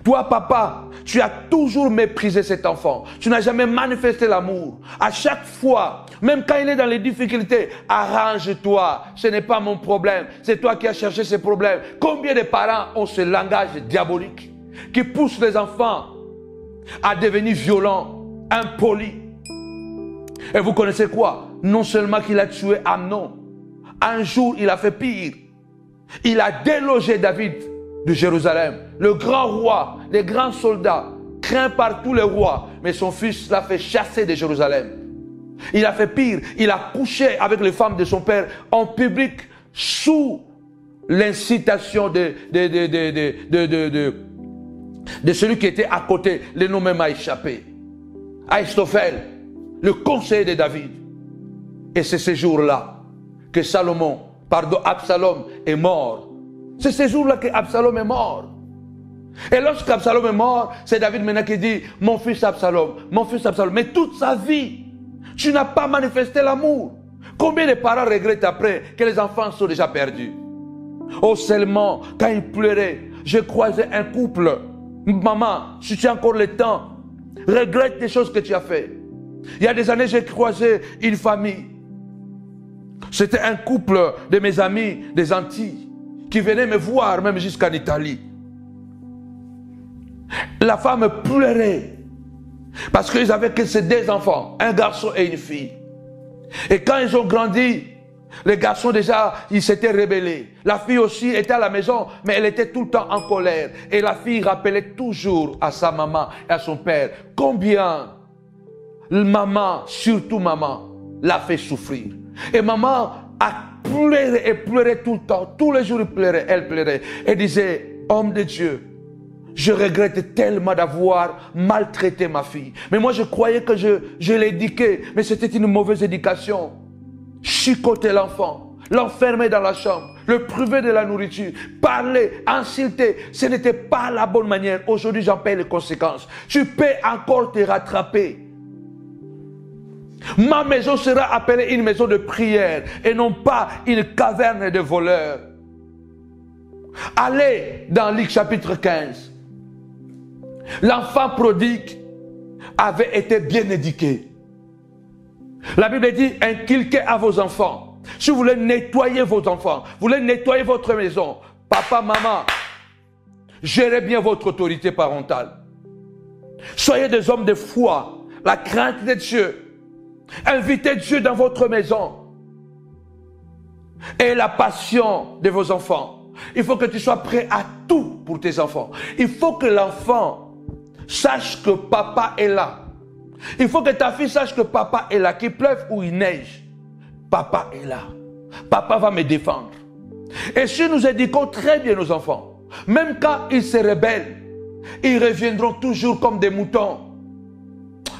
Toi, papa, tu as toujours méprisé cet enfant. Tu n'as jamais manifesté l'amour. À chaque fois, même quand il est dans les difficultés, arrange-toi. Ce n'est pas mon problème. C'est toi qui as cherché ces problèmes. Combien de parents ont ce langage diabolique qui pousse les enfants à devenir violents, impolis? Et vous connaissez quoi? Non seulement qu'il a tué Amnon, un jour il a fait pire. Il a délogé David de Jérusalem. Le grand roi, les grands soldats, craint par tous les rois, mais son fils l'a fait chasser de Jérusalem. Il a fait pire, il a couché avec les femmes de son père en public sous l'incitation de celui qui était à côté. Le nom même a échappé. Ahitophel, le conseiller de David. Et c'est ce jour-là que Absalom est mort. C'est ce jour-là que Absalom est mort. Et lorsque Absalom est mort, c'est David maintenant qui dit, mon fils Absalom, mais toute sa vie, tu n'as pas manifesté l'amour. Combien de parents regrettent après que les enfants sont déjà perdus? Oh, seulement, quand ils pleuraient, j'ai croisé un couple. Maman, si tu as encore le temps, regrette les choses que tu as fait. Il y a des années, j'ai croisé une famille. C'était un couple de mes amis des Antilles qui venaient me voir, même jusqu'en Italie. La femme pleurait parce qu'ils avaient que ces deux enfants, un garçon et une fille. Et quand ils ont grandi, les garçons déjà, ils s'étaient rebellés. La fille aussi était à la maison, mais elle était tout le temps en colère. Et la fille rappelait toujours à sa maman et à son père combien maman, surtout maman, l'a fait souffrir. Et maman a pleuré et pleuré tout le temps. Tous les jours, elle pleurait. Elle disait, homme de Dieu, je regrette tellement d'avoir maltraité ma fille. Mais moi, je croyais que je l'éduquais, mais c'était une mauvaise éducation. Chicoter l'enfant, l'enfermer dans la chambre, le priver de la nourriture, parler, insulter, ce n'était pas la bonne manière. Aujourd'hui, j'en paie les conséquences. Tu peux encore te rattraper. Ma maison sera appelée une maison de prière et non pas une caverne de voleurs. Allez dans Luc chapitre 15. L'enfant prodigue avait été bien éduqué. La Bible dit, inculquez à vos enfants. Si vous voulez nettoyer vos enfants, vous voulez nettoyer votre maison, papa, maman, gérez bien votre autorité parentale. Soyez des hommes de foi, la crainte de Dieu. Invitez Dieu dans votre maison. Et la passion de vos enfants. Il faut que tu sois prêt à tout pour tes enfants. Il faut que l'enfant sache que papa est là. Il faut que ta fille sache que papa est là. Qu'il pleuve ou il neige, papa est là. Papa va me défendre. Et si nous éduquons très bien nos enfants, même quand ils se rebellent, ils reviendront toujours comme des moutons.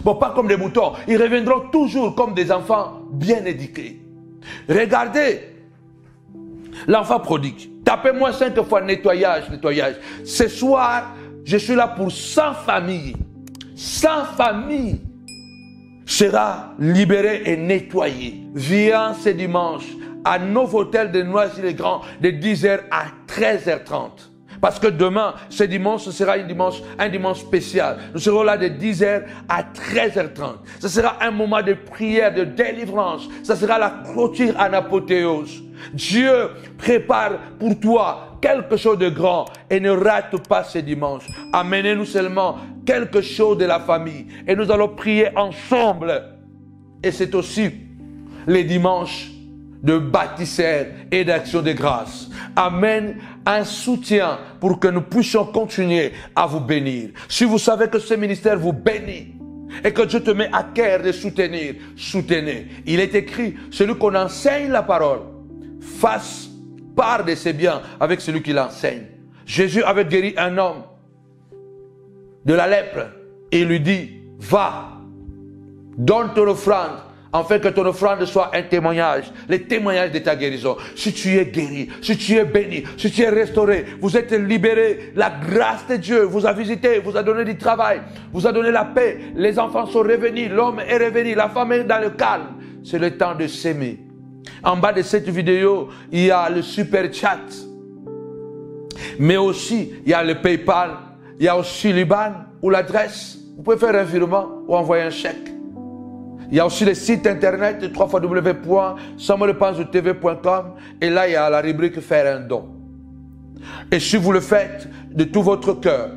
Bon, pas comme des moutons. Ils reviendront toujours comme des enfants bien éduqués. Regardez l'enfant prodigue. Tapez-moi 5 fois nettoyage, nettoyage. Ce soir, je suis là pour 100 familles. 100 familles sera libérée et nettoyée. Viens ce dimanche à Novotel de Noisy-le-Grand de 10h à 13h30. Parce que demain, ce dimanche, ce sera un dimanche spécial. Nous serons là de 10h à 13h30. Ce sera un moment de prière, de délivrance. Ce sera la clôture en apothéose. Dieu prépare pour toi quelque chose de grand et ne rate pas ce dimanche. Amenez-nous seulement quelque chose de la famille et nous allons prier ensemble. Et c'est aussi les dimanches de baptistère et d'action de grâce. Amène un soutien pour que nous puissions continuer à vous bénir. Si vous savez que ce ministère vous bénit et que Dieu te met à cœur de soutenir, soutenez. Il est écrit, celui qu'on enseigne la parole, fasse part de ses biens avec celui qui l'enseigne. Jésus avait guéri un homme de la lèpre et il lui dit, va, donne ton offrande, afin que ton offrande soit un témoignage, le témoignage de ta guérison. Si tu es guéri, si tu es béni, si tu es restauré, vous êtes libéré, la grâce de Dieu vous a visité, vous a donné du travail, vous a donné la paix, les enfants sont revenus, l'homme est revenu, la femme est dans le calme. C'est le temps de s'aimer. En bas de cette vidéo, il y a le super chat, mais aussi il y a le PayPal, il y a aussi l'IBAN ou l'adresse. Vous pouvez faire un virement ou envoyer un chèque. Il y a aussi le site internet www.samuelpanzotv.com et là il y a la rubrique faire un don. Et si vous le faites de tout votre cœur,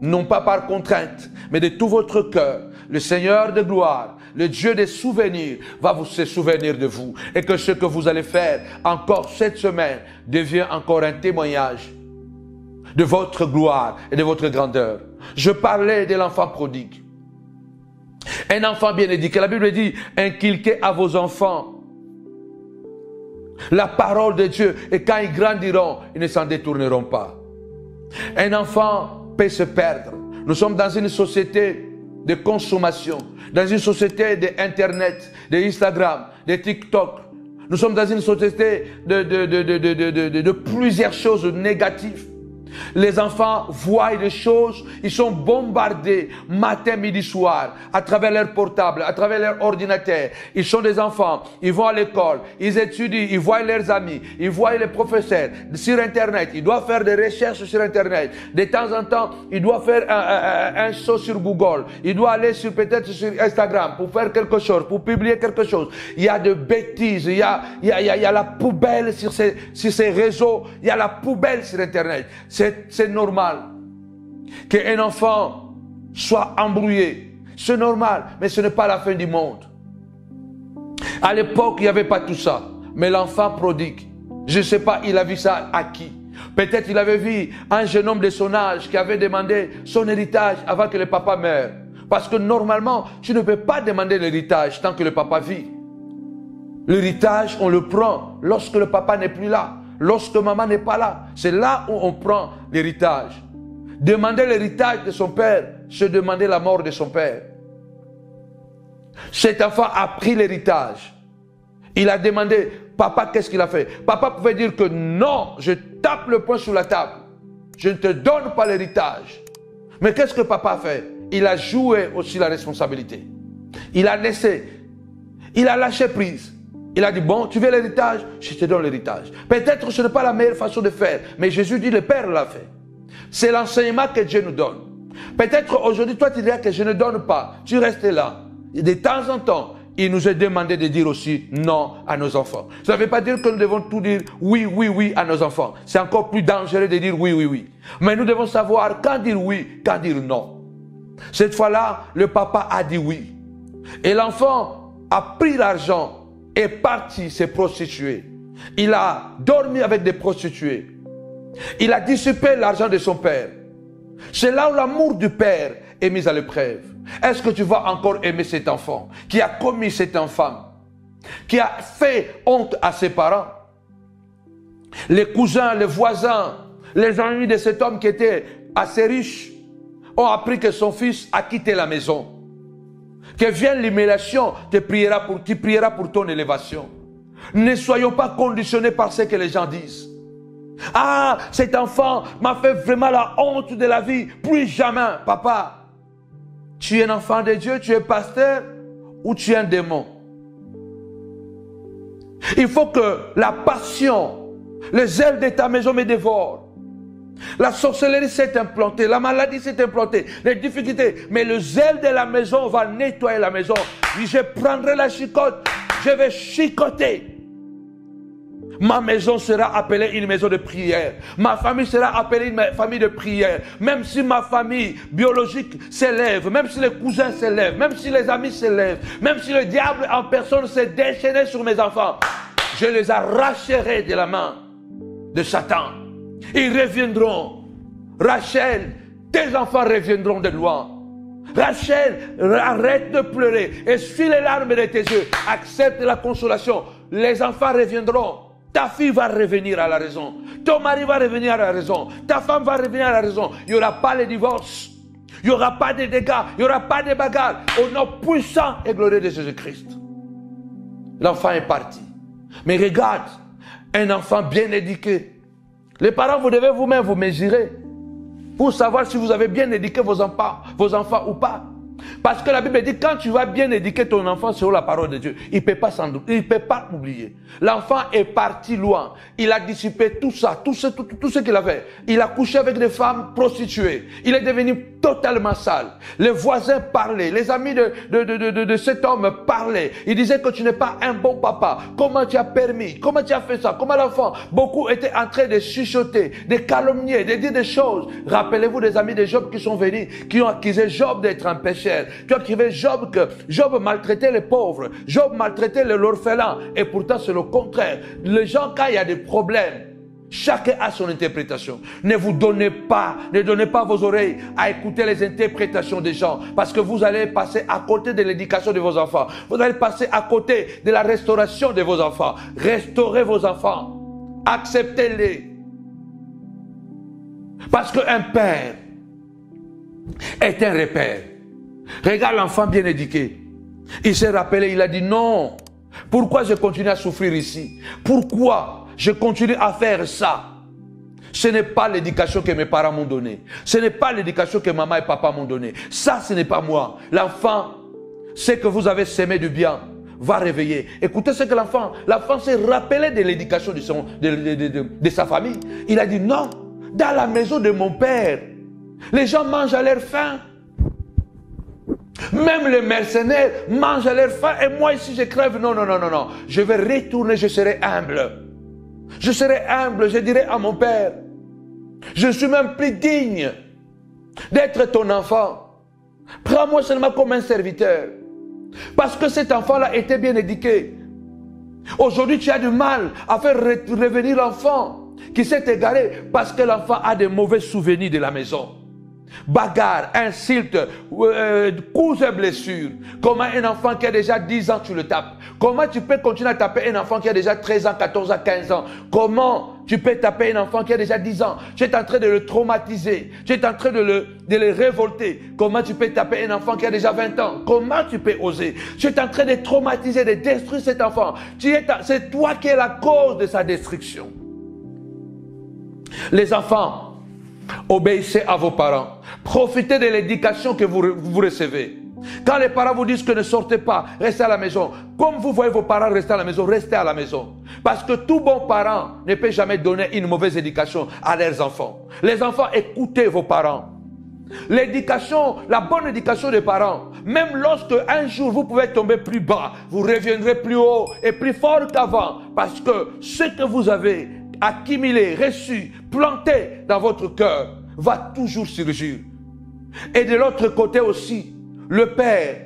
non pas par contrainte, mais de tout votre cœur, le Seigneur de gloire, le Dieu des souvenirs va se souvenir de vous et que ce que vous allez faire encore cette semaine devient encore un témoignage de votre gloire et de votre grandeur. Je parlais de l'enfant prodigue. Un enfant bien éduqué, la Bible dit, inculquez à vos enfants la parole de Dieu et quand ils grandiront, ils ne s'en détourneront pas. Un enfant peut se perdre. Nous sommes dans une société de consommation, dans une société d'Internet, d'Instagram, de TikTok. Nous sommes dans une société de plusieurs choses négatives. Les enfants voient des choses, ils sont bombardés matin, midi, soir, à travers leur portable, à travers leur ordinateur. Ils sont des enfants, ils vont à l'école, ils étudient, ils voient leurs amis, ils voient les professeurs sur Internet. Ils doivent faire des recherches sur Internet. De temps en temps, ils doivent faire un saut sur Google. Ils doivent aller peut-être sur Instagram pour faire quelque chose, pour publier quelque chose. Il y a de bêtises, il y a la poubelle sur ces réseaux, il y a la poubelle sur Internet. C'est normal qu'un enfant soit embrouillé. C'est normal, mais ce n'est pas la fin du monde. À l'époque, il n'y avait pas tout ça. Mais l'enfant prodigue, je ne sais pas, il a vu ça à qui. Peut-être il avait vu un jeune homme de son âge qui avait demandé son héritage avant que le papa meure. Parce que normalement, tu ne peux pas demander l'héritage tant que le papa vit. L'héritage, on le prend lorsque le papa n'est plus là. Lorsque maman n'est pas là, c'est là où on prend l'héritage. Demander l'héritage de son père, c'est demander la mort de son père. Cet enfant a pris l'héritage. Il a demandé, papa, qu'est-ce qu'il a fait? Papa pouvait dire que non, je tape le poing sur la table. Je ne te donne pas l'héritage. Mais qu'est-ce que papa a fait? Il a joué aussi la responsabilité. Il a laissé, il a lâché prise. Il a dit, bon, tu veux l'héritage? Je te donne l'héritage. Peut-être que ce n'est pas la meilleure façon de faire, mais Jésus dit, le Père l'a fait. C'est l'enseignement que Dieu nous donne. Peut-être aujourd'hui, toi, tu diras que je ne donne pas. Tu restes là. Et de temps en temps, il nous est demandé de dire aussi non à nos enfants. Ça ne veut pas dire que nous devons tout dire oui, oui, oui à nos enfants. C'est encore plus dangereux de dire oui, oui, oui. Mais nous devons savoir quand dire oui, quand dire non. Cette fois-là, le papa a dit oui. Et l'enfant a pris l'argent est parti se prostituer. Il a dormi avec des prostituées. Il a dissipé l'argent de son père. C'est là où l'amour du père est mis à l'épreuve. Est-ce que tu vas encore aimer cet enfant qui a commis cette infâme, qui a fait honte à ses parents? Les cousins, les voisins, les amis de cet homme qui était assez riche ont appris que son fils a quitté la maison. Que vienne l'humiliation, tu prieras pour ton élévation. Ne soyons pas conditionnés par ce que les gens disent. Ah, cet enfant m'a fait vraiment la honte de la vie. Plus jamais, papa. Tu es un enfant de Dieu, tu es pasteur ou tu es un démon? Il faut que la passion, les ailes de ta maison me dévorent. La sorcellerie s'est implantée, la maladie s'est implantée, les difficultés. Mais le zèle de la maison va nettoyer la maison. Je prendrai la chicote, je vais chicoter. Ma maison sera appelée une maison de prière. Ma famille sera appelée une famille de prière. Même si ma famille biologique s'élève, même si les cousins s'élèvent, même si les amis s'élèvent, même si le diable en personne s'est déchaîné sur mes enfants, je les arracherai de la main de Satan. Ils reviendront. Rachel, tes enfants reviendront de loin. Rachel, arrête de pleurer. Essuie les larmes de tes yeux. Accepte la consolation. Les enfants reviendront. Ta fille va revenir à la raison. Ton mari va revenir à la raison. Ta femme va revenir à la raison. Il n'y aura pas de divorce. Il n'y aura pas de dégâts. Il n'y aura pas de bagarres. Au nom puissant et glorieux de Jésus-Christ. L'enfant est parti. Mais regarde, un enfant bien éduqué. Les parents, vous devez vous-même vous mesurer pour savoir si vous avez bien éduqué vos enfants ou pas. Parce que la Bible dit, quand tu vas bien éduquer ton enfant sur la parole de Dieu, il ne peut pas s'en douter, il ne peut pas oublier. L'enfant est parti loin. Il a dissipé tout ça, tout ce qu'il avait. Il a couché avec des femmes prostituées. Il est devenu totalement sale. Les voisins parlaient, les amis de cet homme parlaient. Ils disaient que tu n'es pas un bon papa. Comment tu as permis? Comment tu as fait ça? Comment l'enfant? Beaucoup étaient en train de chuchoter, de calomnier, de dire des choses. Rappelez-vous des amis de Job qui sont venus, qui ont accusé Job d'être un pécheur. Tu as accusé Job que Job maltraitait les pauvres. Job maltraitait l'orphelin. Et pourtant c'est le contraire. Les gens, quand il y a des problèmes, chacun a son interprétation. Ne donnez pas vos oreilles à écouter les interprétations des gens. Parce que vous allez passer à côté de l'éducation de vos enfants. Vous allez passer à côté de la restauration de vos enfants. Restaurez vos enfants. Acceptez-les. Parce qu'un père est un repère. Regarde l'enfant bien éduqué. Il s'est rappelé, il a dit non. Pourquoi je continue à souffrir ici? Pourquoi je continue à faire ça? Ce n'est pas l'éducation que mes parents m'ont donnée. Ce n'est pas l'éducation que maman et papa m'ont donnée. Ça, ce n'est pas moi. L'enfant, c'est que vous avez semé du bien, va réveiller. Écoutez ce que l'enfant s'est rappelé de l'éducation de sa famille. Il a dit non, dans la maison de mon père, les gens mangent à leur faim. Même les mercenaires mangent à leur faim et moi ici je crève. Non, non, non, non, non. Je vais retourner, je serai humble. Je serai humble, je dirai à mon père, je suis même plus digne d'être ton enfant. Prends-moi seulement comme un serviteur. Parce que cet enfant-là était bien éduqué. Aujourd'hui, tu as du mal à faire revenir l'enfant qui s'est égaré parce que l'enfant a de mauvais souvenirs de la maison. Bagarre, insulte, coups et blessures. Comment un enfant qui a déjà 10 ans, tu le tapes? Comment tu peux continuer à taper un enfant qui a déjà 13 ans, 14 ans, 15 ans? Comment tu peux taper un enfant qui a déjà 10 ans? Tu es en train de le traumatiser. Tu es en train de le révolter. Comment tu peux taper un enfant qui a déjà 20 ans? Comment tu peux oser? Tu es en train de traumatiser, de détruire cet enfant. C'est toi qui es la cause de sa destruction. Les enfants, obéissez à vos parents. Profitez de l'éducation que vous recevez. Quand les parents vous disent que ne sortez pas, restez à la maison. Comme vous voyez vos parents rester à la maison, restez à la maison. Parce que tout bon parent ne peut jamais donner une mauvaise éducation à leurs enfants. Les enfants, écoutez vos parents. L'éducation, la bonne éducation des parents, même lorsque un jour vous pouvez tomber plus bas, vous reviendrez plus haut et plus fort qu'avant. Parce que ce que vous avez accumulé, reçu, planté dans votre cœur, va toujours surgir. Et de l'autre côté aussi, le père,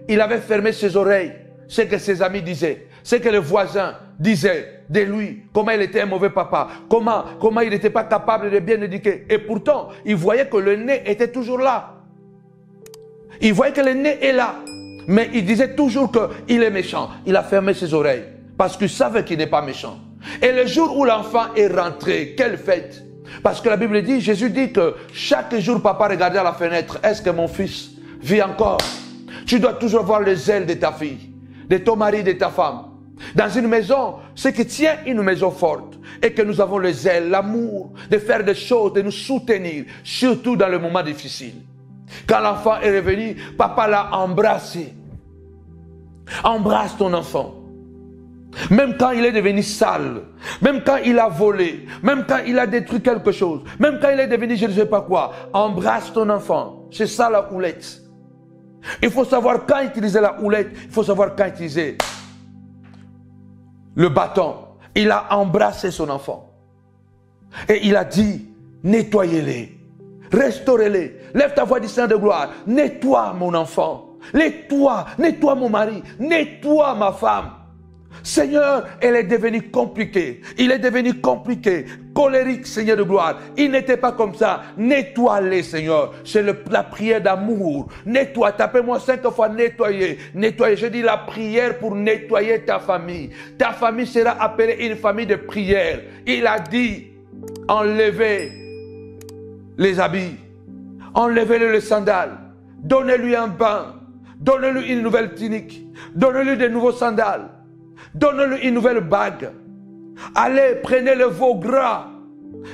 il avait fermé ses oreilles, ce que ses amis disaient, ce que les voisins disaient de lui, comment il était un mauvais papa, comment il n'était pas capable de bien éduquer. Et pourtant, il voyait que le nez était toujours là. Il voyait que le nez est là. Mais il disait toujours qu'il est méchant. Il a fermé ses oreilles parce qu'il savait qu'il n'est pas méchant. Et le jour où l'enfant est rentré, quelle fête! Parce que la Bible dit, Jésus dit que chaque jour papa regardait à la fenêtre, est-ce que mon fils vit encore? Tu dois toujours voir les ailes de ta fille, de ton mari, de ta femme. Dans une maison, ce qui tient une maison forte, et que nous avons les ailes, l'amour, de faire des choses, de nous soutenir, surtout dans le moment difficile. Quand l'enfant est revenu, papa l'a embrassé. Embrasse ton enfant. Même quand il est devenu sale, même quand il a volé, même quand il a détruit quelque chose, même quand il est devenu je ne sais pas quoi, embrasse ton enfant. C'est ça la houlette. Il faut savoir quand utiliser la houlette, il faut savoir quand utiliser le bâton. Il a embrassé son enfant. Et il a dit, nettoyez-les, restaurez-les, lève ta voix du Saint de gloire, nettoie mon enfant, nettoie mon mari, nettoie ma femme. Seigneur, elle est devenue compliquée. Il est devenu compliqué, colérique, Seigneur de gloire. Il n'était pas comme ça. Nettoie-les, Seigneur. C'est la prière d'amour. Nettoie. Tapez-moi 5 fois nettoyer. Nettoyer. Je dis la prière pour nettoyer ta famille. Ta famille sera appelée une famille de prière. Il a dit, enlevez les habits. Enlevez-le les sandales. Donnez-lui un bain. Donnez-lui une nouvelle tunique. Donnez-lui de nouveaux sandales. Donne-lui une nouvelle bague. Allez, prenez le veau gras.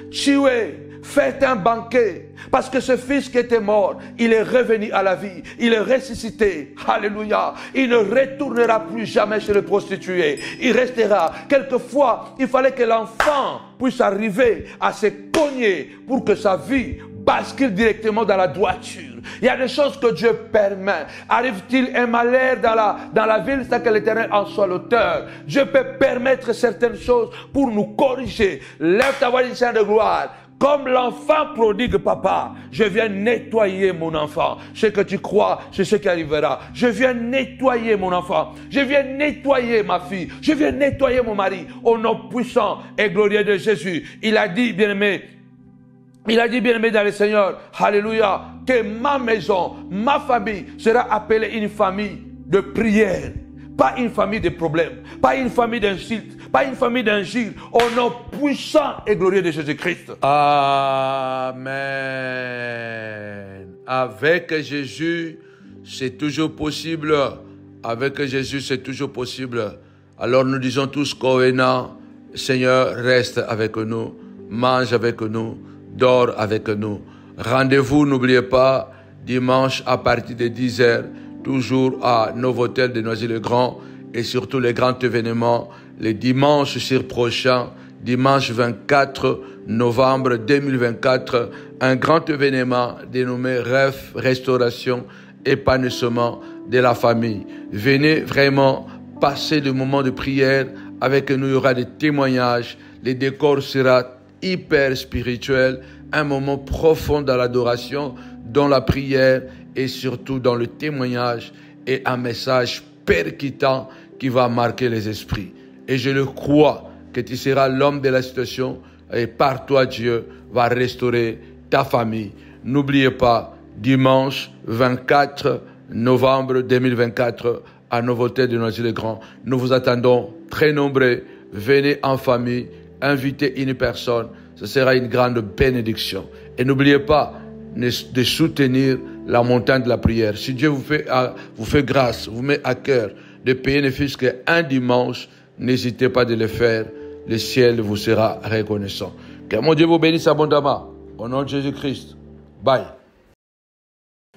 Tuez. Faites un banquet. Parce que ce fils qui était mort, il est revenu à la vie. Il est ressuscité. Alléluia. Il ne retournera plus jamais chez le prostitué. Il restera. Quelquefois, il fallait que l'enfant puisse arriver à se cogner pour que sa vie bascule directement dans la droiture. Il y a des choses que Dieu permet. Arrive-t-il un malheur dans la ville, c'est que l'Éternel en soit l'auteur. Dieu peut permettre certaines choses pour nous corriger. Lève ta voix, Saint de gloire. Comme l'enfant prodigue, papa, je viens nettoyer mon enfant. Ce que tu crois, c'est ce qui arrivera. Je viens nettoyer mon enfant. Je viens nettoyer ma fille. Je viens nettoyer mon mari. Au nom puissant et glorieux de Jésus. Il a dit, bien-aimé, dans le Seigneur, alléluia, que ma maison, ma famille sera appelée une famille de prière. Pas une famille de problèmes, pas une famille d'insultes, pas une famille d'injures, au nom puissant et glorieux de Jésus-Christ. Amen. Avec Jésus, c'est toujours possible. Avec Jésus, c'est toujours possible. Alors nous disons tous covenant, Seigneur, reste avec nous, mange avec nous, dors avec nous. Rendez-vous, n'oubliez pas, dimanche à partir de 10h, toujours à Novotel de Noisy-le-Grand et surtout les grands événements, les dimanches prochains, dimanche 24 novembre 2024, un grand événement dénommé Rêve, Restauration, Épanouissement de la famille. Venez vraiment passer le moment de prière avec nous, il y aura des témoignages, le décor sera hyper spirituel, un moment profond dans l'adoration, dans la prière et surtout dans le témoignage et un message percutant qui va marquer les esprits. Et je le crois que tu seras l'homme de la situation et par toi Dieu va restaurer ta famille. N'oubliez pas, dimanche 24 novembre 2024 à Novotel de Noisy-le-Grand. Nous vous attendons très nombreux. Venez en famille, invitez une personne. Ce sera une grande bénédiction. Et n'oubliez pas de soutenir la montagne de la prière. Si Dieu vous fait grâce, vous met à cœur de payer ne fût-ce qu'un dimanche, n'hésitez pas de le faire. Le ciel vous sera reconnaissant. Que mon Dieu vous bénisse abondamment. Au nom de Jésus-Christ. Bye.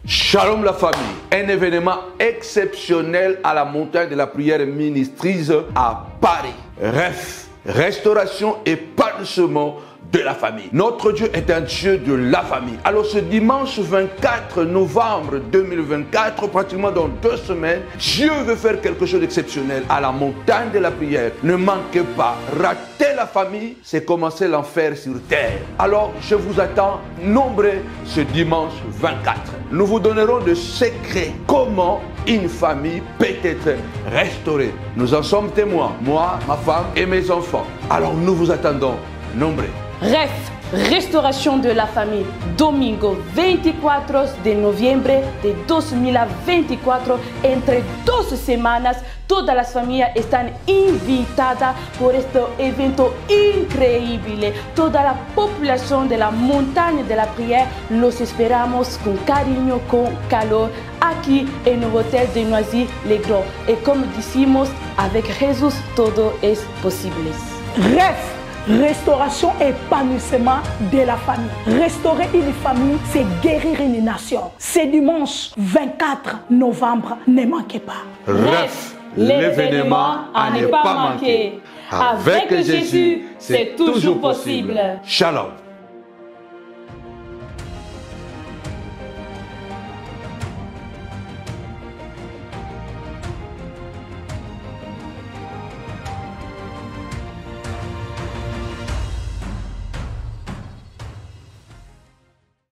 Shalom la famille, un événement exceptionnel à la montagne de la prière ministrise à Paris. Rêve, restauration et épanouissement de la famille. Notre Dieu est un Dieu de la famille. Alors ce dimanche 24 novembre 2024, pratiquement dans 2 semaines, Dieu veut faire quelque chose d'exceptionnel à la montagne de la prière. Ne manquez pas, rater la famille, c'est commencer l'enfer sur terre. Alors je vous attends nombreux ce dimanche 24. Nous vous donnerons des secrets comment une famille peut être restaurée. Nous en sommes témoins, moi, ma femme et mes enfants. Alors nous vous attendons nombreux. Rêve, restauration de la famille. Domingo 24 de noviembre de 2024. Entre 2 semanas, todas las familias están invitadas por este evento increíble. Toda la populación de la montaña de la prière, los esperamos con cariño, con calor, aquí en Novotel de Noisy-le-Grand. Y como decimos, avec Jesús todo es posible. Rêve, restauration et épanouissement de la famille. Restaurer une famille, c'est guérir une nation. C'est dimanche 24 novembre, ne manquez pas. Rêve, l'événement à ne pas manquer. Avec Jésus, c'est toujours possible. Shalom.